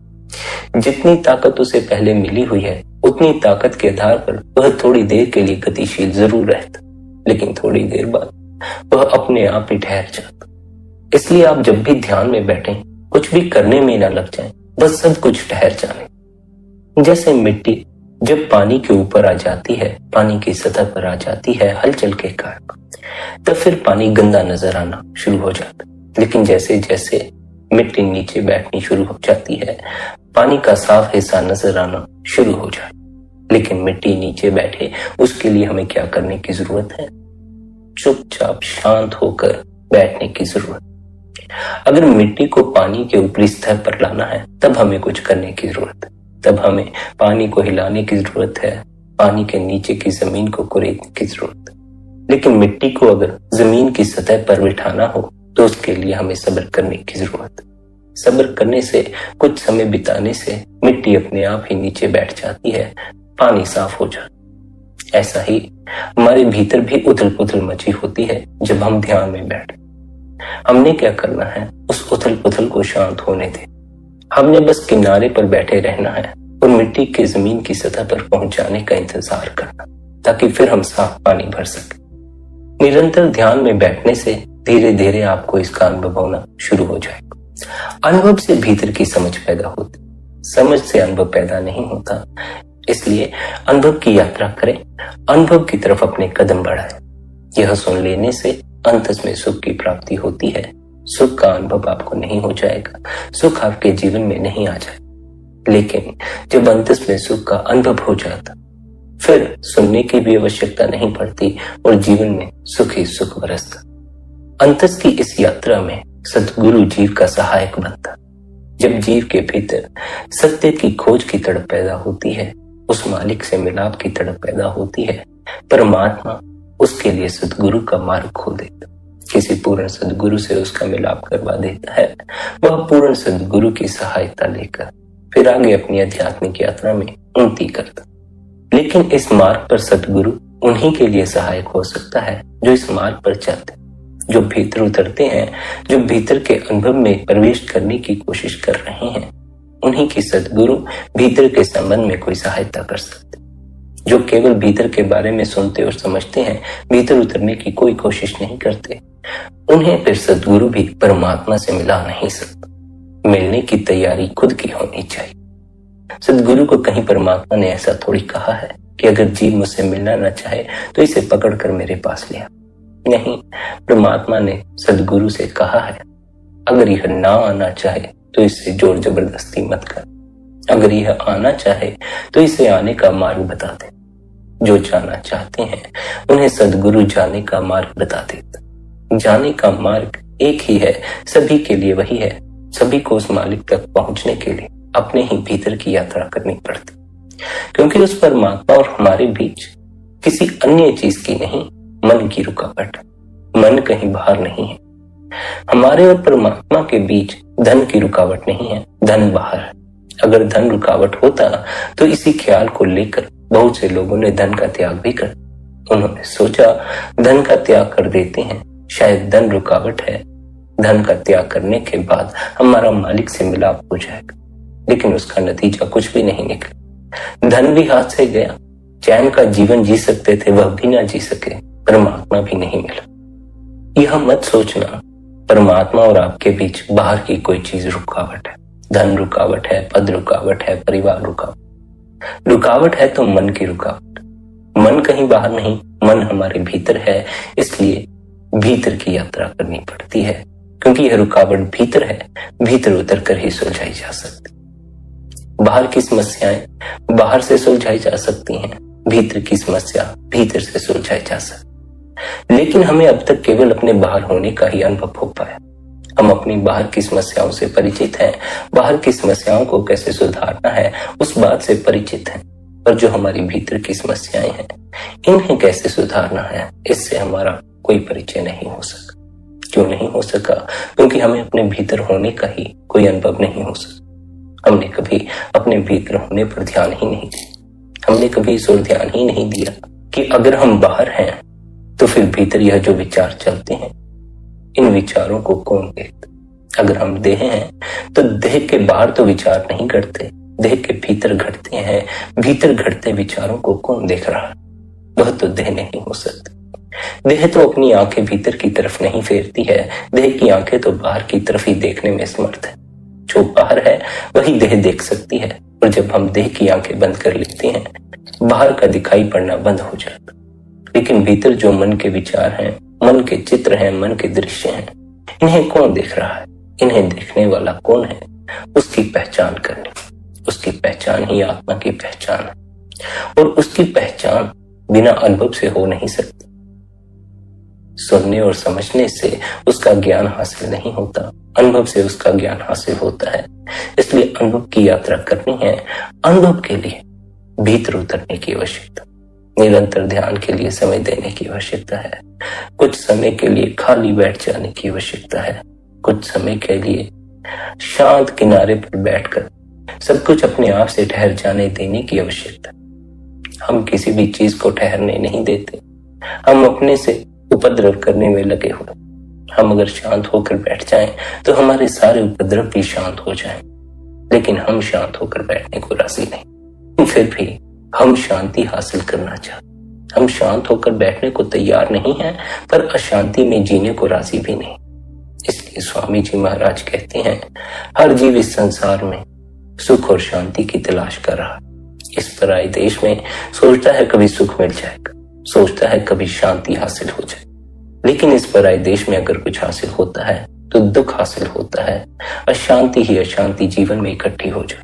जितनी ताकत उसे पहले मिली हुई है, उतनी ताकत के आधार पर वह थोड़ी देर के लिए गतिशील जरूर रहता, लेकिन थोड़ी देर बाद वह अपने आप ही ठहर जाता। इसलिए आप जब भी ध्यान में बैठें, कुछ भी करने में ना लग जाएं, बस सब कुछ ठहर जाने। जैसे मिट्टी जब पानी के ऊपर आ जाती है, पानी की सतह पर आ जाती है हलचल के कारण, तब फिर पानी गंदा नजर आना शुरू हो जाता। लेकिन जैसे जैसे मिट्टी नीचे बैठनी शुरू हो जाती है, पानी का साफ हिस्सा नजर आना शुरू हो जाए। लेकिन मिट्टी नीचे बैठे, उसके लिए हमें क्या करने की जरूरत है? चुपचाप शांत होकर बैठने की जरूरत। अगर मिट्टी को पानी के ऊपरी स्तर पर लाना है, तब हमें कुछ करने की जरूरत है। तब हमें पानी को हिलाने की जरूरत है, पानी के नीचे की जमीन को कुरेदने की जरूरत है। लेकिन मिट्टी को अगर जमीन की सतह पर बिठाना हो तो उसके लिए हमें सब्र करने की जरूरत है। सब्र करने से, कुछ समय बिताने से मिट्टी अपने आप ही नीचे बैठ जाती है, पानी साफ हो जाता। ऐसा ही हमारे भीतर भी उथल पुथल मची होती है जब हम ध्यान में बैठे। हमने क्या करना है? उस उथल पुथल को शांत होने दें। हमने बस किनारे पर बैठे रहना है और मिट्टी के जमीन की सतह पर पहुंचाने का इंतजार करना, ताकि फिर हम साफ पानी भर सके। निरंतर ध्यान में बैठने से धीरे धीरे आपको इसका अनुभव होना शुरू हो जाएगा। अनुभव से भीतर की समझ पैदा होती, समझ से अनुभव पैदा नहीं होता। इसलिए अनुभव की यात्रा करें, अनुभव की तरफ अपने कदम बढ़ाएं। यह सुन लेने से अंतस में सुख की प्राप्ति होती है। सुख का अनुभव आपको नहीं हो जाएगा, सुख आपके जीवन में नहीं आ जाएगा। लेकिन जब अंतस में सुख का अनुभव हो जाता, फिर सुनने की भी आवश्यकता नहीं पड़ती और जीवन में सुख ही सुख बरसता। अंतस की इस यात्रा में सद्गुरु जीव का सहायक बनता। जब जीव के भीतर सत्य की खोज की तड़प पैदा होती है, उस मालिक से मिलाप की तड़प पैदा होती है, परमात्मा उसके लिए सद्गुरु का मार्ग खोल देता। किसी पूर्ण सद्गुरु से उसका मिलाप करवा देता है, वह पूर्ण सद्गुरु की सहायता लेकर फिर आगे अपनी आध्यात्मिक यात्रा में उन्नति करता। लेकिन इस मार्ग पर सद्गुरु उन्हीं के लिए सहायक हो सकता है जो इस मार्ग पर चलते, जो भीतर उतरते हैं, जो भीतर के अनुभव में प्रवेश करने की कोशिश कर रहे हैं। उन्हीं की सद्गुरु भीतर के संबंध में कोई सहायता कर सकते। जो केवल भीतर के बारे में सुनते और समझते हैं, भीतर उतरने की कोई कोशिश नहीं करते, उन्हें फिर सद्गुरु भी परमात्मा से मिला नहीं सकता। मिलने की तैयारी खुद की होनी चाहिए। सद्गुरु को कहीं परमात्मा ने ऐसा थोड़ी कहा है कि अगर जीव मुझसे मिलना न चाहे तो इसे पकड़कर मेरे पास ले आ। नहीं, परमात्मा ने सद्गुरु से कहा है, अगर यह ना आना चाहे तो इससे जोर जबरदस्ती मत कर। अगर यह आना चाहे तो इसे आने का मार्ग बता दे। जो जाना चाहते हैं उन्हें सद्गुरु जाने का मार्ग बता देता। जाने का मार्ग एक ही है, सभी के लिए वही है। सभी को उस मालिक तक पहुंचने के लिए अपने ही भीतर की यात्रा करनी पड़ती, क्योंकि उस परमात्मा और हमारे बीच किसी अन्य चीज की नहीं, मन की रुकावट। मन कहीं बाहर नहीं है। हमारे और परमात्मा के बीच धन की रुकावट नहीं है, धन बाहर है। अगर धन रुकावट होता तो इसी ख्याल को लेकर बहुत से लोगों ने धन का त्याग भी कर। उन्होंने सोचा धन का त्याग कर देते हैं, शायद धन रुकावट है, धन का त्याग करने के बाद हमारा मालिक से मिलाप हो जाएगा। लेकिन उसका नतीजा कुछ भी नहीं निकला। धन भी हाथ से गया, चैन का जीवन जी सकते थे वह भी ना जी सके, परमात्मा भी नहीं मिला। यह मत सोचना परमात्मा और आपके बीच बाहर की कोई चीज रुकावट है। धन रुकावट है, पद रुकावट है, परिवार रुकावट है तो मन की रुकावट। मन कहीं बाहर नहीं, मन हमारे भीतर है, इसलिए भीतर की यात्रा करनी पड़ती है, क्योंकि यह रुकावट भीतर है, भीतर उतर कर ही सुलझाई जा सकती। बाहर की समस्याएं बाहर से सुलझाई जा सकती हैं, भीतर की समस्या भीतर से सुलझाई जा सकती। लेकिन हमें अब तक केवल अपने बाहर होने का ही अनुभव हो पाया। हम अपनी बाहर की समस्याओं से परिचित हैं, बाहर की समस्याओं को कैसे सुधारना है उस बात से परिचित हैं, पर जो हमारी भीतर की समस्याएं हैं इन्हें कैसे सुधारना है इससे हमारा कोई परिचय नहीं हो सका। क्यों नहीं हो सका? क्योंकि हमें अपने भीतर होने का ही कोई अनुभव नहीं हो सका। हमने कभी अपने भीतर होने पर ध्यान ही नहीं दिया। हमने कभी इस ओर ध्यान ही नहीं दिया कि अगर हम बाहर हैं तो फिर भीतर यह जो विचार चलते हैं, इन विचारों को कौन देखता? अगर हम देह हैं तो देह के बाहर तो विचार नहीं घटते, देह के भीतर घटते हैं। भीतर घटते विचारों को कौन देख रहा है? वह तो देह नहीं हो सकती। देह तो अपनी आंखें भीतर की तरफ नहीं फेरती है, देह की आंखें तो बाहर की तरफ ही देखने में समर्थ है। जो बाहर है वही देह देख सकती है, और जब हम देह की आंखें बंद कर लेते हैं बाहर का दिखाई पड़ना बंद हो जाता। लेकिन भीतर जो मन के विचार हैं, मन के चित्र हैं, मन के दृश्य हैं, इन्हें कौन देख रहा है? इन्हें देखने वाला कौन है? उसकी पहचान करनी। उसकी पहचान ही आत्मा की पहचान है, और उसकी पहचान बिना अनुभव से हो नहीं सकती। सुनने और समझने से उसका ज्ञान हासिल नहीं होता, अनुभव से उसका ज्ञान हासिल होता है। इसलिए अनुभव की यात्रा करनी है। अनुभव के लिए भीतर उतरने की आवश्यकता, निरंतर ध्यान के लिए समय देने की आवश्यकता है, कुछ समय के लिए खाली बैठ जाने की आवश्यकता है, कुछ समय के लिए शांत किनारे पर बैठकर सब कुछ अपने आप से ठहर जाने देने की आवश्यकता है। हम किसी भी चीज को ठहरने नहीं देते, हम अपने से उपद्रव करने में लगे हुए। हम अगर शांत होकर बैठ जाएं तो हमारे सारे उपद्रव भी शांत हो जाएं, लेकिन हम शांत होकर बैठने को राजी नहीं। फिर भी हम शांति हासिल करना चाहते, हम शांत होकर बैठने को तैयार नहीं हैं, पर अशांति में जीने को राजी भी नहीं। इसलिए स्वामी जी महाराज कहते हैं, हर जीव इस संसार में सुख और शांति की तलाश कर रहा है। इस पराये देश में सोचता है कभी सुख मिल जाएगा, सोचता है कभी शांति हासिल हो जाए, लेकिन इस पराये देश में अगर कुछ हासिल होता है तो दुख हासिल होता है। अशांति ही अशांति जीवन में इकट्ठी हो जाए।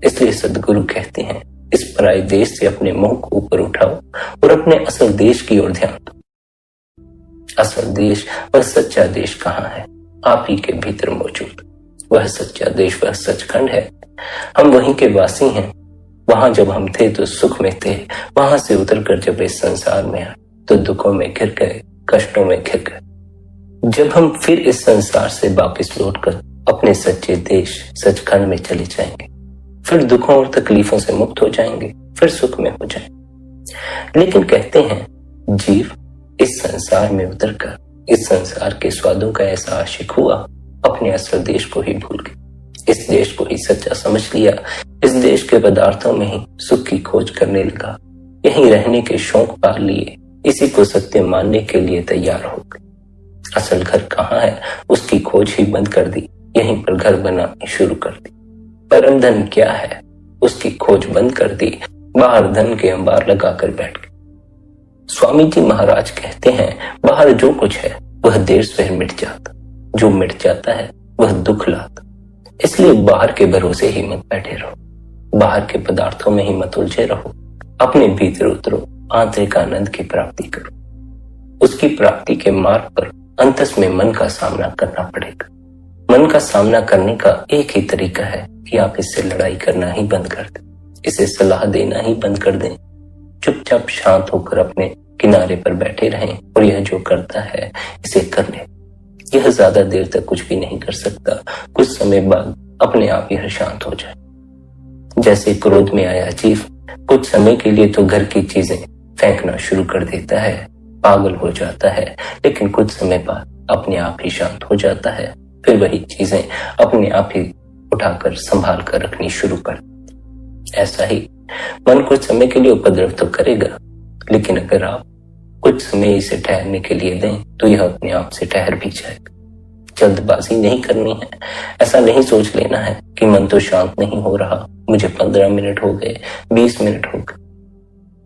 इसलिए सद्गुरु कहते हैं, इस पराये देश से अपने मुंह को ऊपर उठाओ और अपने असल देश की ओर ध्यान दो। असल देश वह सच्चा देश कहाँ है? आप ही के भीतर मौजूद। वह सच्चा देश, वह सचखंड है। हम वहीं के वासी हैं। वहां जब हम थे तो सुख में थे, वहां से उतरकर जब इस संसार में आए तो दुखों में घिर गए, कष्टों में घिर गए। जब हम फिर इस संसार से वापस लौटकर अपने सच्चे देश सचखंड में चले जाएंगे, फिर दुखों और तकलीफों से मुक्त हो जाएंगे, फिर सुख में हो जाएंगे। लेकिन कहते हैं जीव इस संसार में उतरकर इस संसार के स्वादों का ऐसा आशिक हुआ, अपने असल देश को ही भूल गया, इस देश को ही सच्चा समझ लिया, इस देश के पदार्थों में ही सुख की खोज करने लगा, यहीं रहने के शौक पाल लिए, इसी को सत्य मानने के लिए तैयार हो गए। असल घर कहाँ है उसकी खोज ही बंद कर दी, यहीं पर घर बनानी शुरू कर दी। परम धन क्या है उसकी खोज बंद कर दी, बाहर धन के अंबार लगाकर बैठ गए। स्वामी जी महाराज कहते हैं बाहर जो कुछ है वह देर से मिट जाता, जो मिट जाता है वह दुख लाता। इसलिए बाहर के भरोसे ही मत बैठे रहो, बाहर के पदार्थों में ही मत उलझे रहो, अपने भीतर उतरो, आंतरिक आनंद की प्राप्ति करो। उसकी प्राप्ति के मार्ग पर अंतस में मन का सामना करना पड़ेगा। मन का सामना करने का एक ही तरीका है कि आप इससे लड़ाई करना ही बंद कर दें, इसे सलाह देना ही बंद कर दें, चुपचाप शांत होकर अपने किनारे पर बैठे रहें और यह जो करता है इसे कर ले। यह ज्यादा देर तक कुछ भी नहीं कर सकता, कुछ समय बाद अपने आप यह शांत हो जाए। जैसे क्रोध में आया जीव कुछ समय के लिए तो घर की चीजें फेंकना शुरू कर देता है, पागल हो जाता है, लेकिन कुछ समय बाद अपने आप ही शांत हो जाता है, फिर वही चीजें अपने आप ही उठाकर संभाल कर रखनी शुरू कर। ऐसा ही मन कुछ समय के लिए उपद्रव तो करेगा, लेकिन अगर आप कुछ समय इसे ठहरने के लिए दें तो यह अपने आप से ठहर भी जाएगा। जल्दबाजी नहीं करनी है, ऐसा नहीं सोच लेना है कि मन तो शांत नहीं हो रहा, मुझे 15 मिनट हो गए, 20 मिनट हो गए।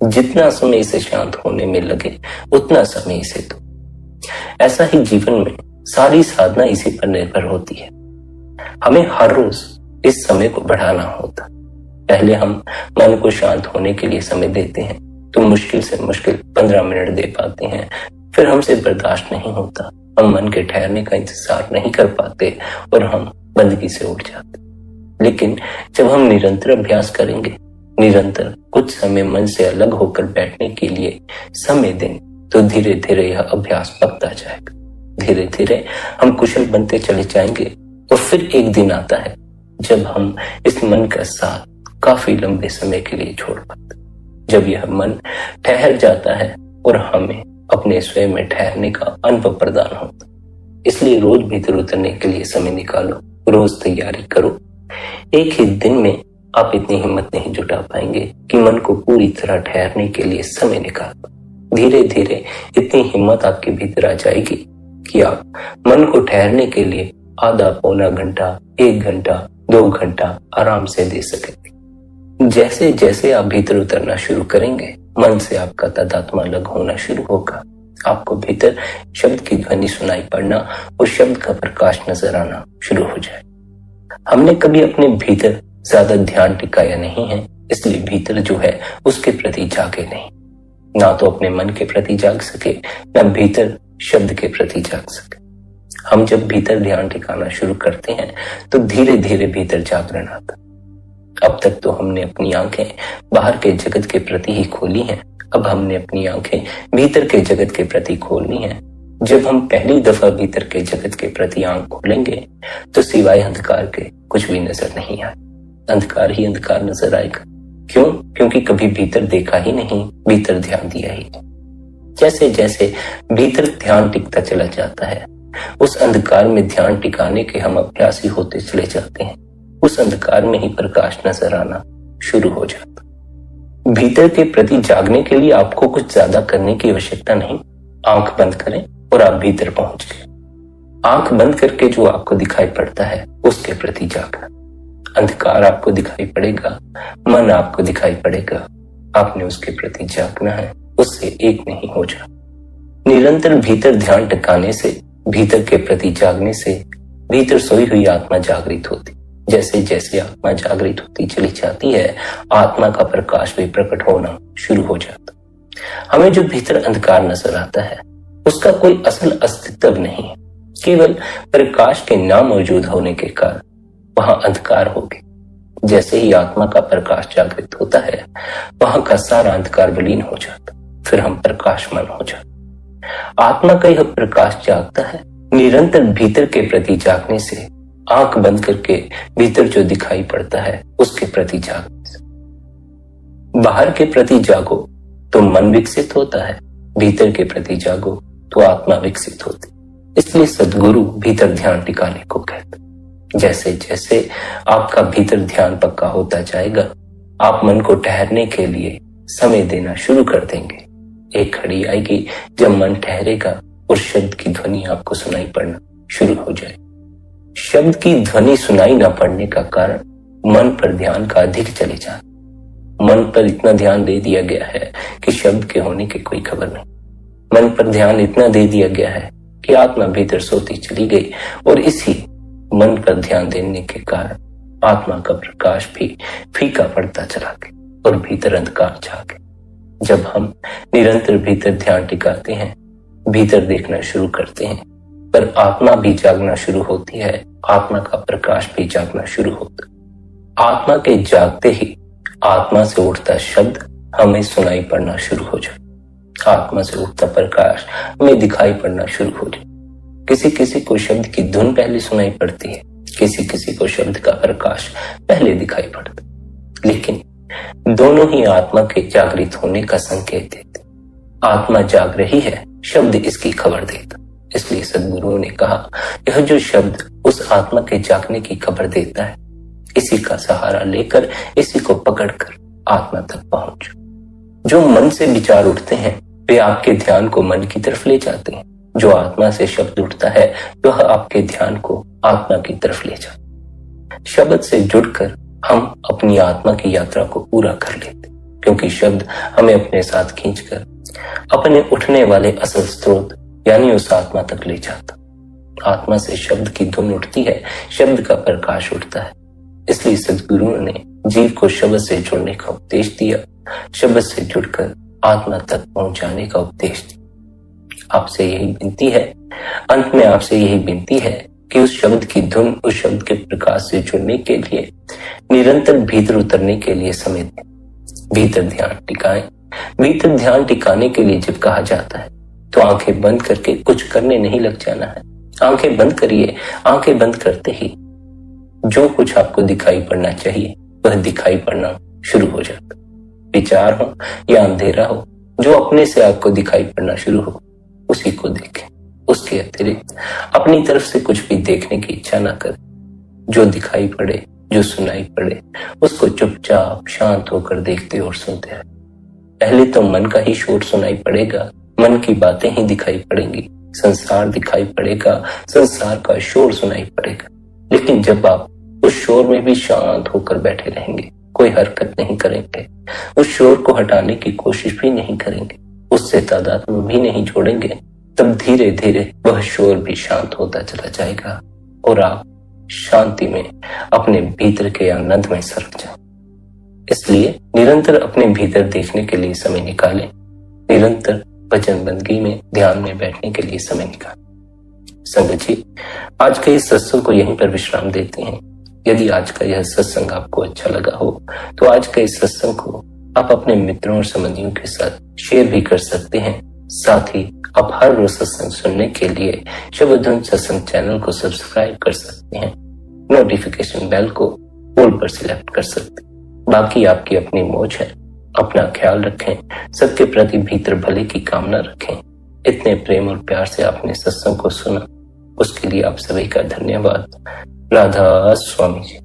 जितना समय इसे शांत होने में लगे उतना समय इसे दो। ऐसा ही जीवन में सारी साधना इसी पर निर्भर होती है। हमें हर रोज इस समय को बढ़ाना होता। पहले हम मन को शांत होने के लिए समय देते हैं तो मुश्किल से मुश्किल 15 मिनट दे पाते हैं, फिर हमसे बर्दाश्त नहीं होता, हम मन के ठहरने का इंतजार नहीं कर पाते और हम बंदगी से उठ जाते। लेकिन जब हम निरंतर अभ्यास करेंगे, निरंतर कुछ समय मन से अलग होकर बैठने के लिए समय दें, तो धीरे धीरे यह अभ्यास पकता जाएगा। धीरे धीरे हम कुशल बनते चले जाएंगे और फिर एक दिन आता है जब हम इस मन का साथ काफी लंबे समय के लिए छोड़ पाते, जब यह मन ठहर जाता है और हमें अपने स्वयं में ठहरने का अनुभव प्रदान होता। इसलिए रोज भीतर उतरने के लिए समय निकालो, रोज तैयारी करो। एक ही दिन में आप इतनी हिम्मत नहीं जुटा पाएंगे कि मन को पूरी तरह ठहरने के लिए समय निकाल पाए। धीरे धीरे इतनी हिम्मत आपके भीतर आ जाएगी कि आप मन को ठहरने के लिए आधा पौना घंटा, 1 घंटा, 2 घंटा आराम से दे सकेंगे। जैसे जैसे आप भीतर उतरना शुरू करेंगे, मन से आपका तादात्म्य अलग होना शुरू होगा। आपको भीतर शब्द की ध्वनि सुनाई पड़ना और शब्द का प्रकाश नजर आना शुरू हो जाए। हमने कभी अपने भीतर ज्यादा ध्यान टिकाया नहीं है, इसलिए भीतर जो है उसके प्रति जागे नहीं। ना तो अपने मन के प्रति जाग सके, ना भीतर शब्द के प्रति जाग सके। हम जब भीतर ध्यान टिकाना शुरू करते हैं तो धीरे धीरे भीतर जागरण आता। अब तक तो हमने अपनी आंखें बाहर के जगत के प्रति ही खोली हैं, अब हमने अपनी आंखें भीतर के जगत के प्रति खोलनी है। जब हम पहली दफा भीतर के जगत के प्रति आंख खोलेंगे तो सिवाय अंधकार के कुछ भी नजर नहीं आए, अंधकार ही अंधकार नजर आएगा। क्यों? क्योंकि कभी भीतर देखा ही नहीं, भीतर ध्यान दिया ही नहीं। जैसे जैसे भीतर ध्यान टिकता चला जाता है, उस अंधकार में ध्यान टिकाने के हम अभ्यासी होते चले जाते हैं, उस अंधकार में ही प्रकाश नजर आना शुरू हो जाता। भीतर के प्रति जागने के लिए आपको कुछ ज्यादा करने की आवश्यकता नहीं। आंख बंद करें और आप भीतर पहुंच गए। आंख बंद करके जो आपको दिखाई पड़ता है उसके प्रति जागना। अंधकार आपको दिखाई पड़ेगा, मन आपको दिखाई पड़ेगा, आपने उसके प्रति जागना है, उससे एक नहीं हो जा। निरंतर भीतर ध्यान टिकाने से, भीतर के प्रति जागने से भीतर सोई हुई आत्मा जागृत होती। जैसे जैसे आत्मा जागृत होती चली जाती है, आत्मा का प्रकाश भी प्रकट होना शुरू हो जाता। हमें जो भीतर अंधकार नजर आता है उसका कोई असल अस्तित्व नहीं है, केवल प्रकाश के ना मौजूद होने के कारण वहां अंधकार हो गई। जैसे ही आत्मा का प्रकाश जागृत होता है वहां का सारा अंधकार विलीन हो जाता, फिर हम प्रकाशमान हो जाते। आत्मा का यह प्रकाश जागता है निरंतर भीतर के प्रति जागने से, आंख बंद करके भीतर जो दिखाई पड़ता है उसके प्रति जागने से। बाहर के प्रति जागो तो मन विकसित होता है, भीतर के प्रति जागो तो आत्मा विकसित होती। इसलिए सद्गुरु भीतर ध्यान टिकाने को कहते। जैसे जैसे आपका भीतर ध्यान पक्का होता जाएगा, आप मन को ठहरने के लिए समय देना शुरू कर देंगे। एक घड़ी आएगी जब मन ठहरेगा और शब्द की ध्वनि आपको सुनाई पड़ना शुरू हो जाए। शब्द की ध्वनि सुनाई ना पड़ने का कारण मन पर ध्यान का अधिक चले जाना। मन पर इतना ध्यान दे दिया गया है कि शब्द के होने की कोई खबर नहीं। मन पर ध्यान इतना दे दिया गया है कि आत्मा भीतर सोती चली गई और इसी मन पर ध्यान देने के कारण आत्मा का प्रकाश भी फीका पड़ता चला गया और भीतर अंधकार छा गया। जब हम निरंतर भीतर ध्यान टिकाते हैं, भीतर देखना शुरू करते हैं, पर आत्मा भी जागना शुरू होती है, आत्मा का प्रकाश भी जागना शुरू होता है। आत्मा के जागते ही आत्मा से उठता शब्द हमें सुनाई पड़ना शुरू हो जाए, आत्मा से उठता प्रकाश हमें दिखाई पड़ना शुरू हो जाए। किसी किसी को शब्द की धुन पहले सुनाई पड़ती है, किसी किसी को शब्द का प्रकाश पहले दिखाई पड़ता है, लेकिन दोनों ही आत्मा के जागृत होने का संकेत देते। आत्मा जाग रही है, शब्द इसकी खबर देता। इसलिए सद्गुरुओं ने कहा, यह जो शब्द उस आत्मा के जागने की खबर देता है, इसी का सहारा लेकर, इसी को पकड़कर आत्मा तक पहुंचो। जो मन से विचार उठते हैं वे आपके ध्यान को मन की तरफ ले जाते हैं। जो आत्मा से शब्द उठता है वह आपके ध्यान को आत्मा की तरफ ले जाता है। शब्द से जुड़कर हम अपनी आत्मा की यात्रा को पूरा कर लेते, क्योंकि शब्द हमें अपने साथ खींचकर अपने उठने वाले असल स्रोत यानी उस आत्मा तक ले जाता। आत्मा से शब्द की धुन उठती है, शब्द का प्रकाश उठता है। इसलिए सद्गुरुओं ने जीव को शब्द से जुड़ने का उपदेश दिया, शब्द से जुड़कर आत्मा तक पहुंचाने का उपदेश दिया। आपसे यही विनती है, अंत में आपसे यही विनती है कि उस शब्द की धुन, उस शब्द के प्रकाश से जुड़ने के लिए निरंतर भीतर उतरने के लिए समय दें, भीतर ध्यान टिकाएं। भीतर ध्यान टिकाने के लिए जब कहा जाता है तो आंखें बंद करके कुछ करने नहीं लग जाना है। आंखें बंद करिए, आंखें बंद करते ही जो कुछ आपको दिखाई पड़ना चाहिए वह दिखाई पड़ना शुरू हो जाता। विचार हो या अंधेरा हो, जो अपने से आपको दिखाई पड़ना शुरू हो उसी को देखें। उसके अतिरिक्त अपनी तरफ से कुछ भी देखने की इच्छा ना करें। जो दिखाई पड़े, जो सुनाई पड़े, उसको चुपचाप शांत होकर देखते और सुनते रहे। पहले तो मन का ही शोर सुनाई पड़ेगा, मन की बातें ही दिखाई पड़ेंगी, संसार दिखाई पड़ेगा, संसार का शोर सुनाई पड़ेगा। लेकिन जब आप उस शोर में भी शांत होकर बैठे रहेंगे, कोई हरकत नहीं करेंगे, उस शोर को हटाने की कोशिश भी नहीं करेंगे, उससे तादात्म्य भी नहीं जोड़ेंगे, तब धीरे धीरे वह शोर भी शांत होता चला जाएगा और आप शांति में अपने भीतर के आनंद में सर्ग जाएं। इसलिए निरंतर अपने भीतर देखने के लिए समय निकालें, निरंतर भजन बंदगी में ध्यान में बैठने के लिए समय निकालें। संगत जी, आज के इस सत्संग को यहीं पर विश्राम देते हैं। यदि आज का यह सत्संग आपको अच्छा लगा हो तो आज के इस सत्संग को आप अपने मित्रों और संबंधियों के साथ शेयर भी कर सकते हैं। साथ ही आप हर रोज सत्संग सुनने के लिए शब्दधुन सत्संग चैनल को सब्सक्राइब कर सकते हैं। नोटिफिकेशन बेल को ऑल पर सिलेक्ट कर सकते हैं। बाकी आपकी अपनी मौज है। अपना ख्याल रखें, सबके प्रति भीतर भले की कामना रखें। इतने प्रेम और प्यार से आपने सत्संग को सुना, उसके लिए आप सभी का धन्यवाद। राधा स्वामी जी।